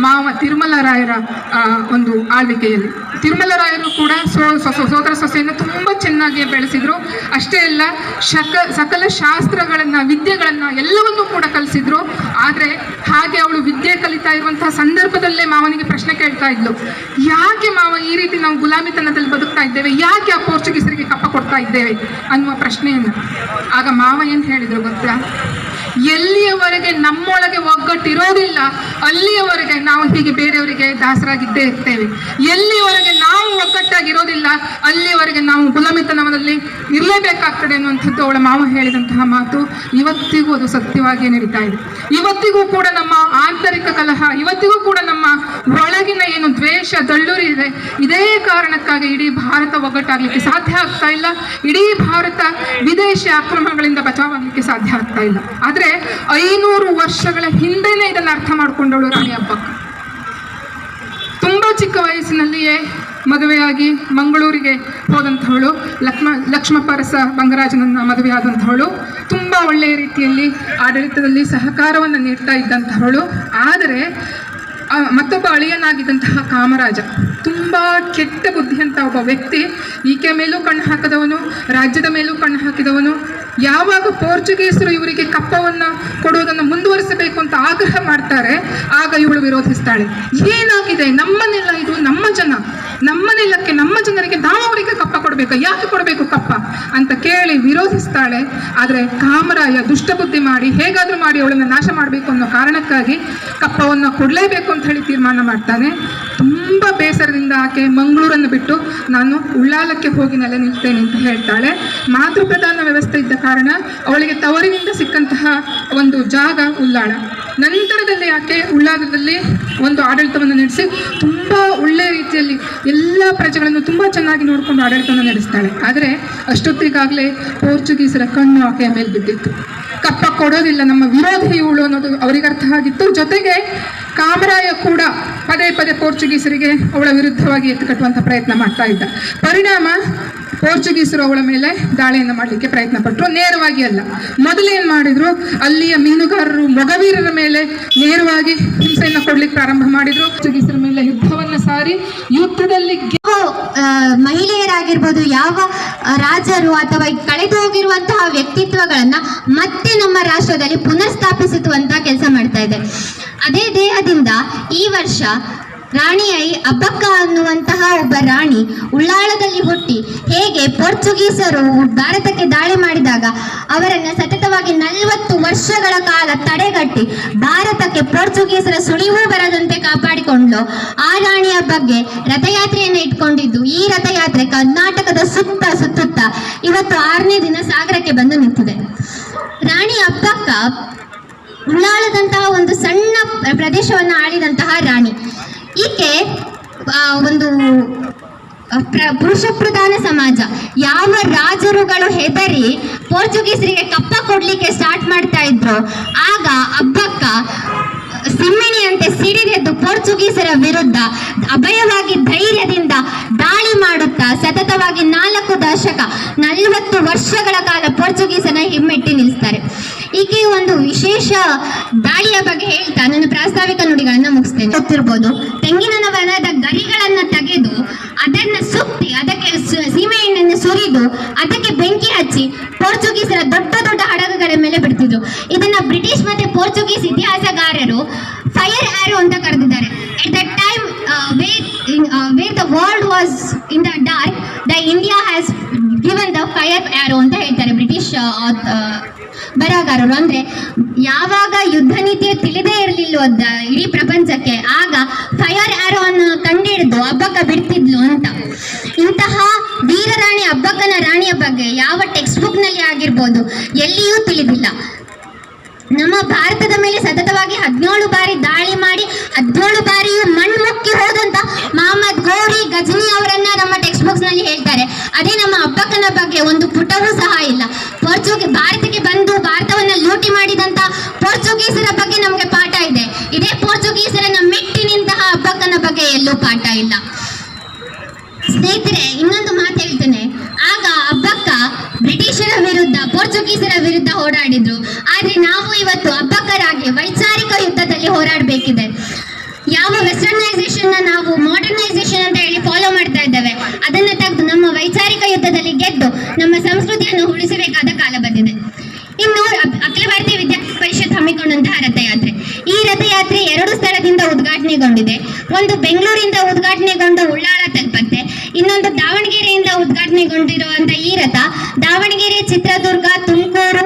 ಮಾವ ತಿರುಮಲರಾಯರ ಒಂದು ಆಳ್ವಿಕೆಯಲ್ಲಿ. ತಿರುಮಲರಾಯರು ಕೂಡ ಸೋದರ ಸೊಸೆಯನ್ನು ತುಂಬ ಚೆನ್ನಾಗಿ ಬೆಳೆಸಿದ್ರು. ಅಷ್ಟೇ ಅಲ್ಲ, ಸಕಲ ಶಾಸ್ತ್ರಗಳನ್ನು, ವಿದ್ಯೆಗಳನ್ನು ಎಲ್ಲವನ್ನೂ ಕೂಡ ಕಲಿಸಿದ್ರು. ಆದರೆ ಹಾಗೆ ಅವಳು ವಿದ್ಯೆ ಕಲಿತಾ ಇರುವಂತಹ ಸಂದರ್ಭದಲ್ಲೇ ಮಾವನಿಗೆ ಪ್ರಶ್ನೆ ಕೇಳ್ತಾ ಇದ್ಲು, ಯಾಕೆ ಮಾವ ಈ ರೀತಿ ನಾವು ಗುಲಾಮಿತನದಲ್ಲಿ ಬದುಕ್ತಾ ಇದ್ದೇವೆ, ಯಾಕೆ ಆ ಪೋರ್ಚುಗೀಸರಿಗೆ ಕಪ್ಪ ಕೊಡ್ತಾ ಇದ್ದೇವೆ ಅನ್ನುವ ಪ್ರಶ್ನೆಯನ್ನು. ಆಗ ಮಾವ ಏನು ಹೇಳಿದ್ರು ಗೊತ್ತಾ? ಎಲ್ಲಿಯವರೆಗೆ ನಮ್ಮೊಳಗೆ ಒಗ್ಗಟ್ಟಿರೋದಿಲ್ಲ ಅಲ್ಲಿಯವರೆಗೆ ನಾವು ಹೀಗೆ ಬೇರೆಯವರಿಗೆ ದಾಸರಾಗಿದ್ದೇ ಇರ್ತೇವೆ. ಎಲ್ಲಿಯವರೆಗೆ ನಾವು ಒಗ್ಗಟ್ಟಾಗಿರೋದಿಲ್ಲ ಅಲ್ಲಿಯವರೆಗೆ ನಾವು ಗುಲಾಮಿತನದಲ್ಲಿ ಇರಲೇಬೇಕಾಗ್ತದೆ ಅನ್ನುವಂಥದ್ದು ಅವಳ ಮಾವ ಹೇಳಿದಂತಹ ಮಾತು. ಇವತ್ತಿಗೂ ಅದು ಸತ್ಯವಾಗಿಯೇ ನಡೀತಾ ಇದೆ. ಇವತ್ತಿಗೂ ಕೂಡ ನಮ್ಮ ಆಂತರಿಕ ಕಲಹ, ಇವತ್ತಿಗೂ ಕೂಡ ನಮ್ಮ ಒಳಗಿನ ಏನು ದ್ವೇಷ, ದಳ್ಳೂರಿ ಇದೆ. ಇದೇ ಕಾರಣಕ್ಕಾಗಿ ಇಡೀ ಭಾರತ ಒಗ್ಗಟ್ಟಾಗಲಿಕ್ಕೆ ಸಾಧ್ಯ ಆಗ್ತಾ ಇಲ್ಲ. ಇಡೀ ಭಾರತ ವಿದೇಶಿ ಆಕ್ರಮಣಗಳಿಂದ ಬಚಾವಾಗಲಿಕ್ಕೆ ಸಾಧ್ಯ ಆಗ್ತಾ ಇಲ್ಲ. ಆದರೆ 500 ವರ್ಷಗಳ ಹಿಂದೆನೇ ಇದನ್ನು ಅರ್ಥ ಮಾಡಿಕೊಂಡವಳು ರಾಣಿ ಅಬ್ಬಕ್ಕ. ತುಂಬ ಚಿಕ್ಕ ವಯಸ್ಸಿನಲ್ಲಿಯೇ ಮದುವೆಯಾಗಿ ಮಂಗಳೂರಿಗೆ ಹೋದಂಥವಳು, ಲಕ್ಷ್ಮಪರಸ ಬಂಗರಾಜನನ್ನ ಮದುವೆಯಾದಂಥವಳು. ತುಂಬ ಒಳ್ಳೆಯ ರೀತಿಯಲ್ಲಿ ಆಡಳಿತದಲ್ಲಿ ಸಹಕಾರವನ್ನು ನೀಡ್ತಾ ಇದ್ದಂಥವಳು. ಆದರೆ ಮತ್ತೊಬ್ಬ ಅಳಿಯನಾಗಿದ್ದಂತಹ ಕಾಮರಾಜ ತುಂಬ ಕೆಟ್ಟ ಬುದ್ಧಿಯಂಥ ಒಬ್ಬ ವ್ಯಕ್ತಿ. ಈಕೆ ಮೇಲೂ ಕಣ್ಣು ಹಾಕಿದವನು, ರಾಜ್ಯದ ಮೇಲೂ ಕಣ್ಣು ಹಾಕಿದವನು. ಯಾವಾಗ ಪೋರ್ಚುಗೀಸರು ಇವರಿಗೆ ಕಪ್ಪವನ್ನು ಕೊಡುವುದನ್ನು ಮುಂದುವರಿಸಬೇಕು ಅಂತ ಆಗ್ರಹ ಮಾಡ್ತಾರೆ, ಆಗ ಇವಳು ವಿರೋಧಿಸ್ತಾಳೆ. ಏನಾಗಿದೆ, ನಮ್ಮನೆಲ್ಲ ಇದು ನಮ್ಮ ಜನ, ನಮ್ಮ ನೆಲಕ್ಕೆ, ನಮ್ಮ ಜನರಿಗೆ ನಾವು ಅವರಿಗೆ ಕಪ್ಪ ಕೊಡಬೇಕು, ಯಾಕೆ ಕೊಡಬೇಕು ಕಪ್ಪ ಅಂತ ಕೇಳಿ ವಿರೋಧಿಸ್ತಾಳೆ. ಆದರೆ ಕಾಮರಾಯ ದುಷ್ಟಬುದ್ಧಿ ಮಾಡಿ ಹೇಗಾದರೂ ಮಾಡಿ ಅವಳನ್ನು ನಾಶ ಮಾಡಬೇಕು ಅನ್ನೋ ಕಾರಣಕ್ಕಾಗಿ ಕಪ್ಪವನ್ನು ಕೊಡಲೇಬೇಕು ಅಂತ ಹೇಳಿ ತೀರ್ಮಾನ ಮಾಡ್ತಾನೆ. ತುಂಬ ಬೇಸರದಿಂದ ಆಕೆ ಮಂಗಳೂರನ್ನು ಬಿಟ್ಟು ನಾನು ಉಳ್ಳಾಲಕ್ಕೆ ಹೋಗಿ ನೆಲೆ ನಿಲ್ತೇನೆ ಅಂತ ಹೇಳ್ತಾಳೆ. ಮಾತೃಪ್ರಧಾನ ವ್ಯವಸ್ಥೆ ಇದ್ದ ಕಾರಣ ಅವಳಿಗೆ ತವರಿನಿಂದ ಸಿಕ್ಕಂತಹ ಒಂದು ಜಾಗ ಉಳ್ಳಾಳ. ನಂತರದಲ್ಲಿ ಆಕೆ ಉಳ್ಳಾಲದಲ್ಲಿ ಒಂದು ಆಡಳಿತವನ್ನು ನಡೆಸಿ ತುಂಬ ಒಳ್ಳೆಯ ರೀತಿಯಲ್ಲಿ ಎಲ್ಲ ಪ್ರಜೆಗಳನ್ನು ತುಂಬ ಚೆನ್ನಾಗಿ ನೋಡಿಕೊಂಡು ಆಡಳಿತವನ್ನು ನಡೆಸ್ತಾಳೆ. ಆದರೆ ಅಷ್ಟೊತ್ತಿಗಾಗಲೇ ಪೋರ್ಚುಗೀಸರ ಕಣ್ಣು ಆಕೆಯ ಮೇಲೆ ಬಿದ್ದಿತ್ತು. ಕಪ್ಪ ಕೊಡೋದಿಲ್ಲ, ನಮ್ಮ ವಿರೋಧಿ ಇವಳು ಅನ್ನೋದು ಅವರಿಗೆ ಅರ್ಥ ಆಗಿತ್ತು. ಜೊತೆಗೆ ಕಾಮರಾಯ ಕೂಡ ಪದೇ ಪದೇ ಪೋರ್ಚುಗೀಸರಿಗೆ ಅವಳ ವಿರುದ್ಧವಾಗಿ ಎತ್ತುಕಟ್ಟುವಂಥ ಪ್ರಯತ್ನ ಮಾಡ್ತಾ ಇದ್ದ. ಪರಿಣಾಮ ಪೋರ್ಚುಗೀಸರು ಅವಳ ಮೇಲೆ ದಾಳಿಯನ್ನು ಮಾಡಲಿಕ್ಕೆ ಪ್ರಯತ್ನ ಪಟ್ಟರು. ನೇರವಾಗಿ ಅಲ್ಲ, ಮೊದಲೇನು ಮಾಡಿದ್ರು, ಅಲ್ಲಿಯ ಮೀನುಗಾರರು ಮೊಗವೀರರ ಮೇಲೆ ನೇರವಾಗಿ ಹಿಂಸೆಯನ್ನು ಕೊಡ್ಲಿಕ್ಕೆ ಪ್ರಾರಂಭ ಮಾಡಿದ್ರು. ಪೋರ್ಚುಗೀಸರ ಮೇಲೆ ಯುದ್ಧವನ್ನು ಸಾರಿ ಯುದ್ಧದಲ್ಲಿ ಮಹಿಳೆಯರಾಗಿರ್ಬೋದು, ಯಾವ ರಾಜರು ಅಥವಾ ಕಳೆದು ಹೋಗಿರುವಂತಹ ವ್ಯಕ್ತಿತ್ವಗಳನ್ನ ಮತ್ತೆ ನಮ್ಮ ರಾಷ್ಟ್ರದಲ್ಲಿ ಪುನರ್ ಸ್ಥಾಪಿಸುವಂತಹ ಕೆಲಸ ಮಾಡ್ತಾ ಇದೆ. ಅದೇ ದೇಹದಿಂದ ಈ ವರ್ಷ ರಾಣಿಯೈ ಅಬ್ಬಕ್ಕ ಅನ್ನುವಂತಹ ಒಬ್ಬ ರಾಣಿ ಉಳ್ಳಾಳದಲ್ಲಿ ಹುಟ್ಟಿ ಹೇಗೆ ಪೋರ್ಚುಗೀಸರು ಭಾರತಕ್ಕೆ ದಾಳಿ ಮಾಡಿದಾಗ ಅವರನ್ನು ಸತತವಾಗಿ 40 ವರ್ಷಗಳ ಕಾಲ ತಡೆಗಟ್ಟಿ ಭಾರತಕ್ಕೆ ಪೋರ್ಚುಗೀಸರ ಸುಳಿವು ಬರದಂತೆ ಕಾಪಾಡಿಕೊಂಡು ಆ ರಾಣಿಯ ಬಗ್ಗೆ ರಥಯಾತ್ರೆಯನ್ನು ಇಟ್ಕೊಂಡಿದ್ದು. ಈ ರಥಯಾತ್ರೆ ಕರ್ನಾಟಕದ ಸುತ್ತುತ್ತಾ ಇವತ್ತು 6ನೇ ದಿನ ಸಾಗರಕ್ಕೆ ಬಂದು ನಿಂತಿದೆ. ರಾಣಿ ಅಬ್ಬಕ್ಕ ಉಳ್ಳಾಳದಂತಹ ಒಂದು ಸಣ್ಣ ಪ್ರದೇಶವನ್ನು ಆಳಿದಂತಹ ರಾಣಿ. ಈಕೆ ಒಂದು ಪುರುಷ ಪ್ರಧಾನ ಸಮಾಜ. ಯಾವ ರಾಜರುಗಳು ಹೆದರಿ ಪೋರ್ಚುಗೀಸರಿಗೆ ಕಪ್ಪ ಕೊಡ್ಲಿಕ್ಕೆ ಸ್ಟಾರ್ಟ್ ಮಾಡ್ತಾ ಇದ್ರು, ಆಗ ಅಬ್ಬಕ್ಕ ಸಿಮ್ಮಿಣಿಯಂತೆ ಸಿಡಿದೆದ್ದು ಪೋರ್ಚುಗೀಸರ ವಿರುದ್ಧ ಅಭಯವಾಗಿ ಧೈರ್ಯದಿಂದ ದಾಳಿ ಮಾಡುತ್ತಾ ಸತತವಾಗಿ 4 ದಶಕ 40 ವರ್ಷಗಳ ಕಾಲ ಪೋರ್ಚುಗೀಸನ ಹಿಮ್ಮೆಟ್ಟಿ ನಿಲ್ಲಿಸ್ತಾರೆ. ಈಕೆ ಒಂದು ವಿಶೇಷ ದಾಳಿಯ ಬಗ್ಗೆ ಹೇಳ್ತಾ ನನ್ನ ಪ್ರಾಸ್ತಾವಿಕ ನುಡಿಗಳನ್ನ ಮುಗಿಸ್ತೇನೆ. ಗೊತ್ತಿರ್ಬೋದು, ತೆಂಗಿನ ವನದ ಗರಿಗಳನ್ನ ತೆಗೆದು ಅದನ್ನ ಸುತ್ತಿ ಅದಕ್ಕೆ ಸೀಮೆ ಎಣ್ಣೆಯನ್ನು ಸುರಿದು ಅದಕ್ಕೆ ಬೆಂಕಿ ಹಚ್ಚಿ ಪೋರ್ಚುಗೀಸರ ದೊಡ್ಡ ದೊಡ್ಡ ಹಡಗುಗಳ ಮೇಲೆ ಬಿಡ್ತಿದ್ರು. ಇದನ್ನ ಬ್ರಿಟಿಷ್ ಮತ್ತೆ ಪೋರ್ಚುಗೀಸ್ ಇತಿಹಾಸಗಾರರು ಫೈರ್ ಆರೋ ಅಂತ ಕರೆದಿದ್ದಾರೆ. At that time where the world was in the dark, the India has given the fire arrow ಅಂತ ಹೇಳ್ತಾರೆ ಬ್ರಿಟಿಷ್ ಬರಹಗಾರರು. ಅಂದ್ರೆ ಯಾವಾಗ ಯುದ್ಧ ನೀತಿಯ ತಿಳಿದೇ ಇರಲಿಲ್ಲ ಇಡೀ ಪ್ರಪಂಚಕ್ಕೆ, ಆಗ ಫೈರ್ ಆರೋ ಅನ್ನು ಕಂಡಿಡಿದು ಅಬ್ಬಕ್ಕ ಬಿಡ್ತಿದ್ಲು ಅಂತ. ಇಂತಹ ವೀರರಾಣಿ ಅಬ್ಬಕ್ಕನ ರಾಣಿಯ ಬಗ್ಗೆ ಯಾವ ಟೆಕ್ಸ್ಟ್ ಬುಕ್ ನಲ್ಲಿ ಆಗಿರ್ಬೋದು ಎಲ್ಲಿಯೂ ತಿಳಿದಿಲ್ಲ. ನಮ್ಮ ಭಾರತದ ಮೇಲೆ ಸತತವಾಗಿ 17 ಬಾರಿ ದಾಳಿ ಮಾಡಿ 17 ಬಾರಿಯೂ ಮಣ್ಮುಕ್ಕಿ ಹೋದಂತ ಮಹಮ್ಮದ್ ಗೋರಿ ಗಜನಿ ಅವರನ್ನ ನಮ್ಮ ಟೆಕ್ಸ್ಟ್ ಬುಕ್ಸ್ ನಲ್ಲಿ ಹೇಳ್ತಾರೆ. ಅದೇ ನಮ್ಮ ಅಬ್ಬಕ್ಕನ ಬಗ್ಗೆ ಒಂದು ಪುಟವೂ ಸಹ ಇಲ್ಲ. ಭಾರತಕ್ಕೆ ಬಂದು ಭಾರತವನ್ನ ಲೂಟಿ ಮಾಡಿದಂತ ಪೋರ್ಚುಗೀಸರ ಬಗ್ಗೆ ನಮಗೆ ಪಾಠ ಇದೆ. ಇದೇ ಪೋರ್ಚುಗೀಸರನ್ನ ಮೆಟ್ಟಿ ನಿಂತಹ ಅಬ್ಬಕ್ಕನ ಬಗ್ಗೆ ಎಲ್ಲೂ ಪಾಠ ಇಲ್ಲ. ಸ್ನೇಹಿತರೆ, ಇನ್ನೊಂದು ಮಾತು ಹೇಳ್ತೇನೆ. ಆಗ ಅಬ್ಬಕ್ಕ ಬ್ರಿಟಿಷರ ವಿರುದ್ಧ, ಪೋರ್ಚುಗೀಸರ ವಿರುದ್ಧ ಹೋರಾಡಿದ್ರು. ಆದ್ರೆ ನಾವು ಇವತ್ತು ಅಬ್ಬಕ್ಕರಾಗಿ ವೈಚಾರಿಕ ಯುದ್ಧದಲ್ಲಿ ಹೋರಾಡಬೇಕಿದೆ. ಯಾವ ವೆಸ್ಟರ್ನೈಸೇಷನ್ ನಾವು ಮಾಡರ್ನೈಸೇಷನ್ ಅಂತ ಹೇಳಿ ಫಾಲೋ ಮಾಡ್ತಾ ಇದ್ದೇವೆ, ಅದನ್ನ ತೆಗೆದು ನಮ್ಮ ವೈಚಾರಿಕ ಯುದ್ಧದಲ್ಲಿ ಗೆದ್ದು ನಮ್ಮ ಸಂಸ್ಕೃತಿಯನ್ನು ಉಳಿಸಬೇಕಾದ ಕಾಲ ಬಂದಿದೆ. ಇನ್ನು ಅಖಿಲ ಭಾರತೀಯ ವಿದ್ಯಾರ್ಥಿ ಪರಿಷತ್ ಹಮ್ಮಿಕೊಂಡಂತಹ ರಥಯಾತ್ರೆ. ಈ ರಥಯಾತ್ರೆ 2 ಸ್ಥಳದಿಂದ ಉದ್ಘಾಟನೆಗೊಂಡಿದೆ. ಒಂದು ಬೆಂಗಳೂರಿಂದ ಉದ್ಘಾಟನೆಗೊಂಡು ಉಳ್ಳಾಳ ತಲುಪತ್ತೆ, ಇನ್ನೊಂದು ದಾವಣಗೆರೆಯಿಂದ ಉದ್ಘಾಟನೆಗೊಂಡಿರುವಂತಹ ಈ ರಥ ದಾವಣಗೆರೆ, ಚಿತ್ರದುರ್ಗ, ತುಮಕೂರು,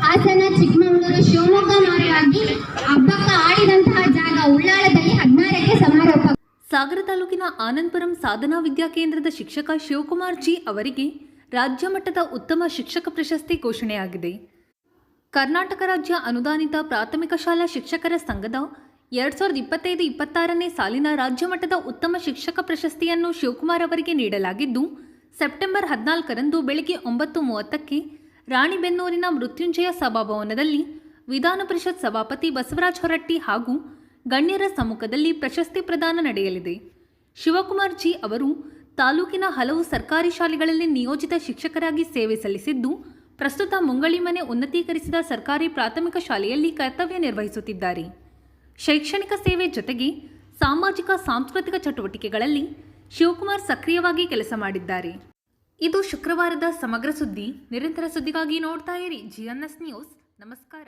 ಹಾಸನ, ಚಿಕ್ಕಮಗಳೂರು, ಶಿವಮೊಗ್ಗ ಮಾರ್ಗವಾಗಿ ಅಬ್ಬಕ್ಕ ಆಡಿದಂತಹ ಜಾಗ ಉಳ್ಳಾಳದಲ್ಲಿ 16ಕ್ಕೆ ಸಮಾರೋಪ. ಸಾಗರ ತಾಲೂಕಿನ ಆನಂದಪುರಂ ಸಾಧನಾ ವಿದ್ಯಾಕೇಂದ್ರದ ಶಿಕ್ಷಕ ಶಿವಕುಮಾರ್ ಜಿ ಅವರಿಗೆ ರಾಜ್ಯ ಮಟ್ಟದ ಉತ್ತಮ ಶಿಕ್ಷಕ ಪ್ರಶಸ್ತಿ ಘೋಷಣೆಯಾಗಿದೆ. ಕರ್ನಾಟಕ ರಾಜ್ಯ ಅನುದಾನಿತ ಪ್ರಾಥಮಿಕ ಶಾಲಾ ಶಿಕ್ಷಕರ ಸಂಘದ 2025-26ನೇ ಸಾಲಿನ ರಾಜ್ಯ ಮಟ್ಟದ ಉತ್ತಮ ಶಿಕ್ಷಕ ಪ್ರಶಸ್ತಿಯನ್ನು ಶಿವಕುಮಾರ್ ಅವರಿಗೆ ನೀಡಲಾಗಿದ್ದು, ಸೆಪ್ಟೆಂಬರ್ 14ರಂದು ಬೆಳಗ್ಗೆ 9:30ಕ್ಕೆ ರಾಣಿಬೆನ್ನೂರಿನ ಮೃತ್ಯುಂಜಯ ಸಭಾಭವನದಲ್ಲಿ ವಿಧಾನ ಪರಿಷತ್ ಸಭಾಪತಿ ಬಸವರಾಜ ಹೊರಟ್ಟಿ ಹಾಗೂ ಗಣ್ಯರ ಸಮ್ಮುಖದಲ್ಲಿ ಪ್ರಶಸ್ತಿ ಪ್ರದಾನ ನಡೆಯಲಿದೆ. ಶಿವಕುಮಾರ್ ಜಿ ಅವರು ತಾಲೂಕಿನ ಹಲವು ಸರ್ಕಾರಿ ಶಾಲೆಗಳಲ್ಲಿ ನಿಯೋಜಿತ ಶಿಕ್ಷಕರಾಗಿ ಸೇವೆ ಸಲ್ಲಿಸಿದ್ದು, ಪ್ರಸ್ತುತ ಮುಂಗಳಿಮನೆ ಉನ್ನತೀಕರಿಸಿದ ಸರ್ಕಾರಿ ಪ್ರಾಥಮಿಕ ಶಾಲೆಯಲ್ಲಿ ಕರ್ತವ್ಯ ನಿರ್ವಹಿಸುತ್ತಿದ್ದಾರೆ. ಶೈಕ್ಷಣಿಕ ಸೇವೆ ಜೊತೆಗೆ ಸಾಮಾಜಿಕ ಸಾಂಸ್ಕೃತಿಕ ಚಟುವಟಿಕೆಗಳಲ್ಲಿ ಶಿವಕುಮಾರ್ ಸಕ್ರಿಯವಾಗಿ ಕೆಲಸ ಮಾಡಿದ್ದಾರೆ. ಇದು ಶುಕ್ರವಾರದ ಸಮಗ್ರ ಸುದ್ದಿ. ನಿರಂತರ ಸುದ್ದಿಗಾಗಿ ನೋಡ್ತಾ ಇರಿ GNS ನ್ಯೂಸ್. ನಮಸ್ಕಾರ.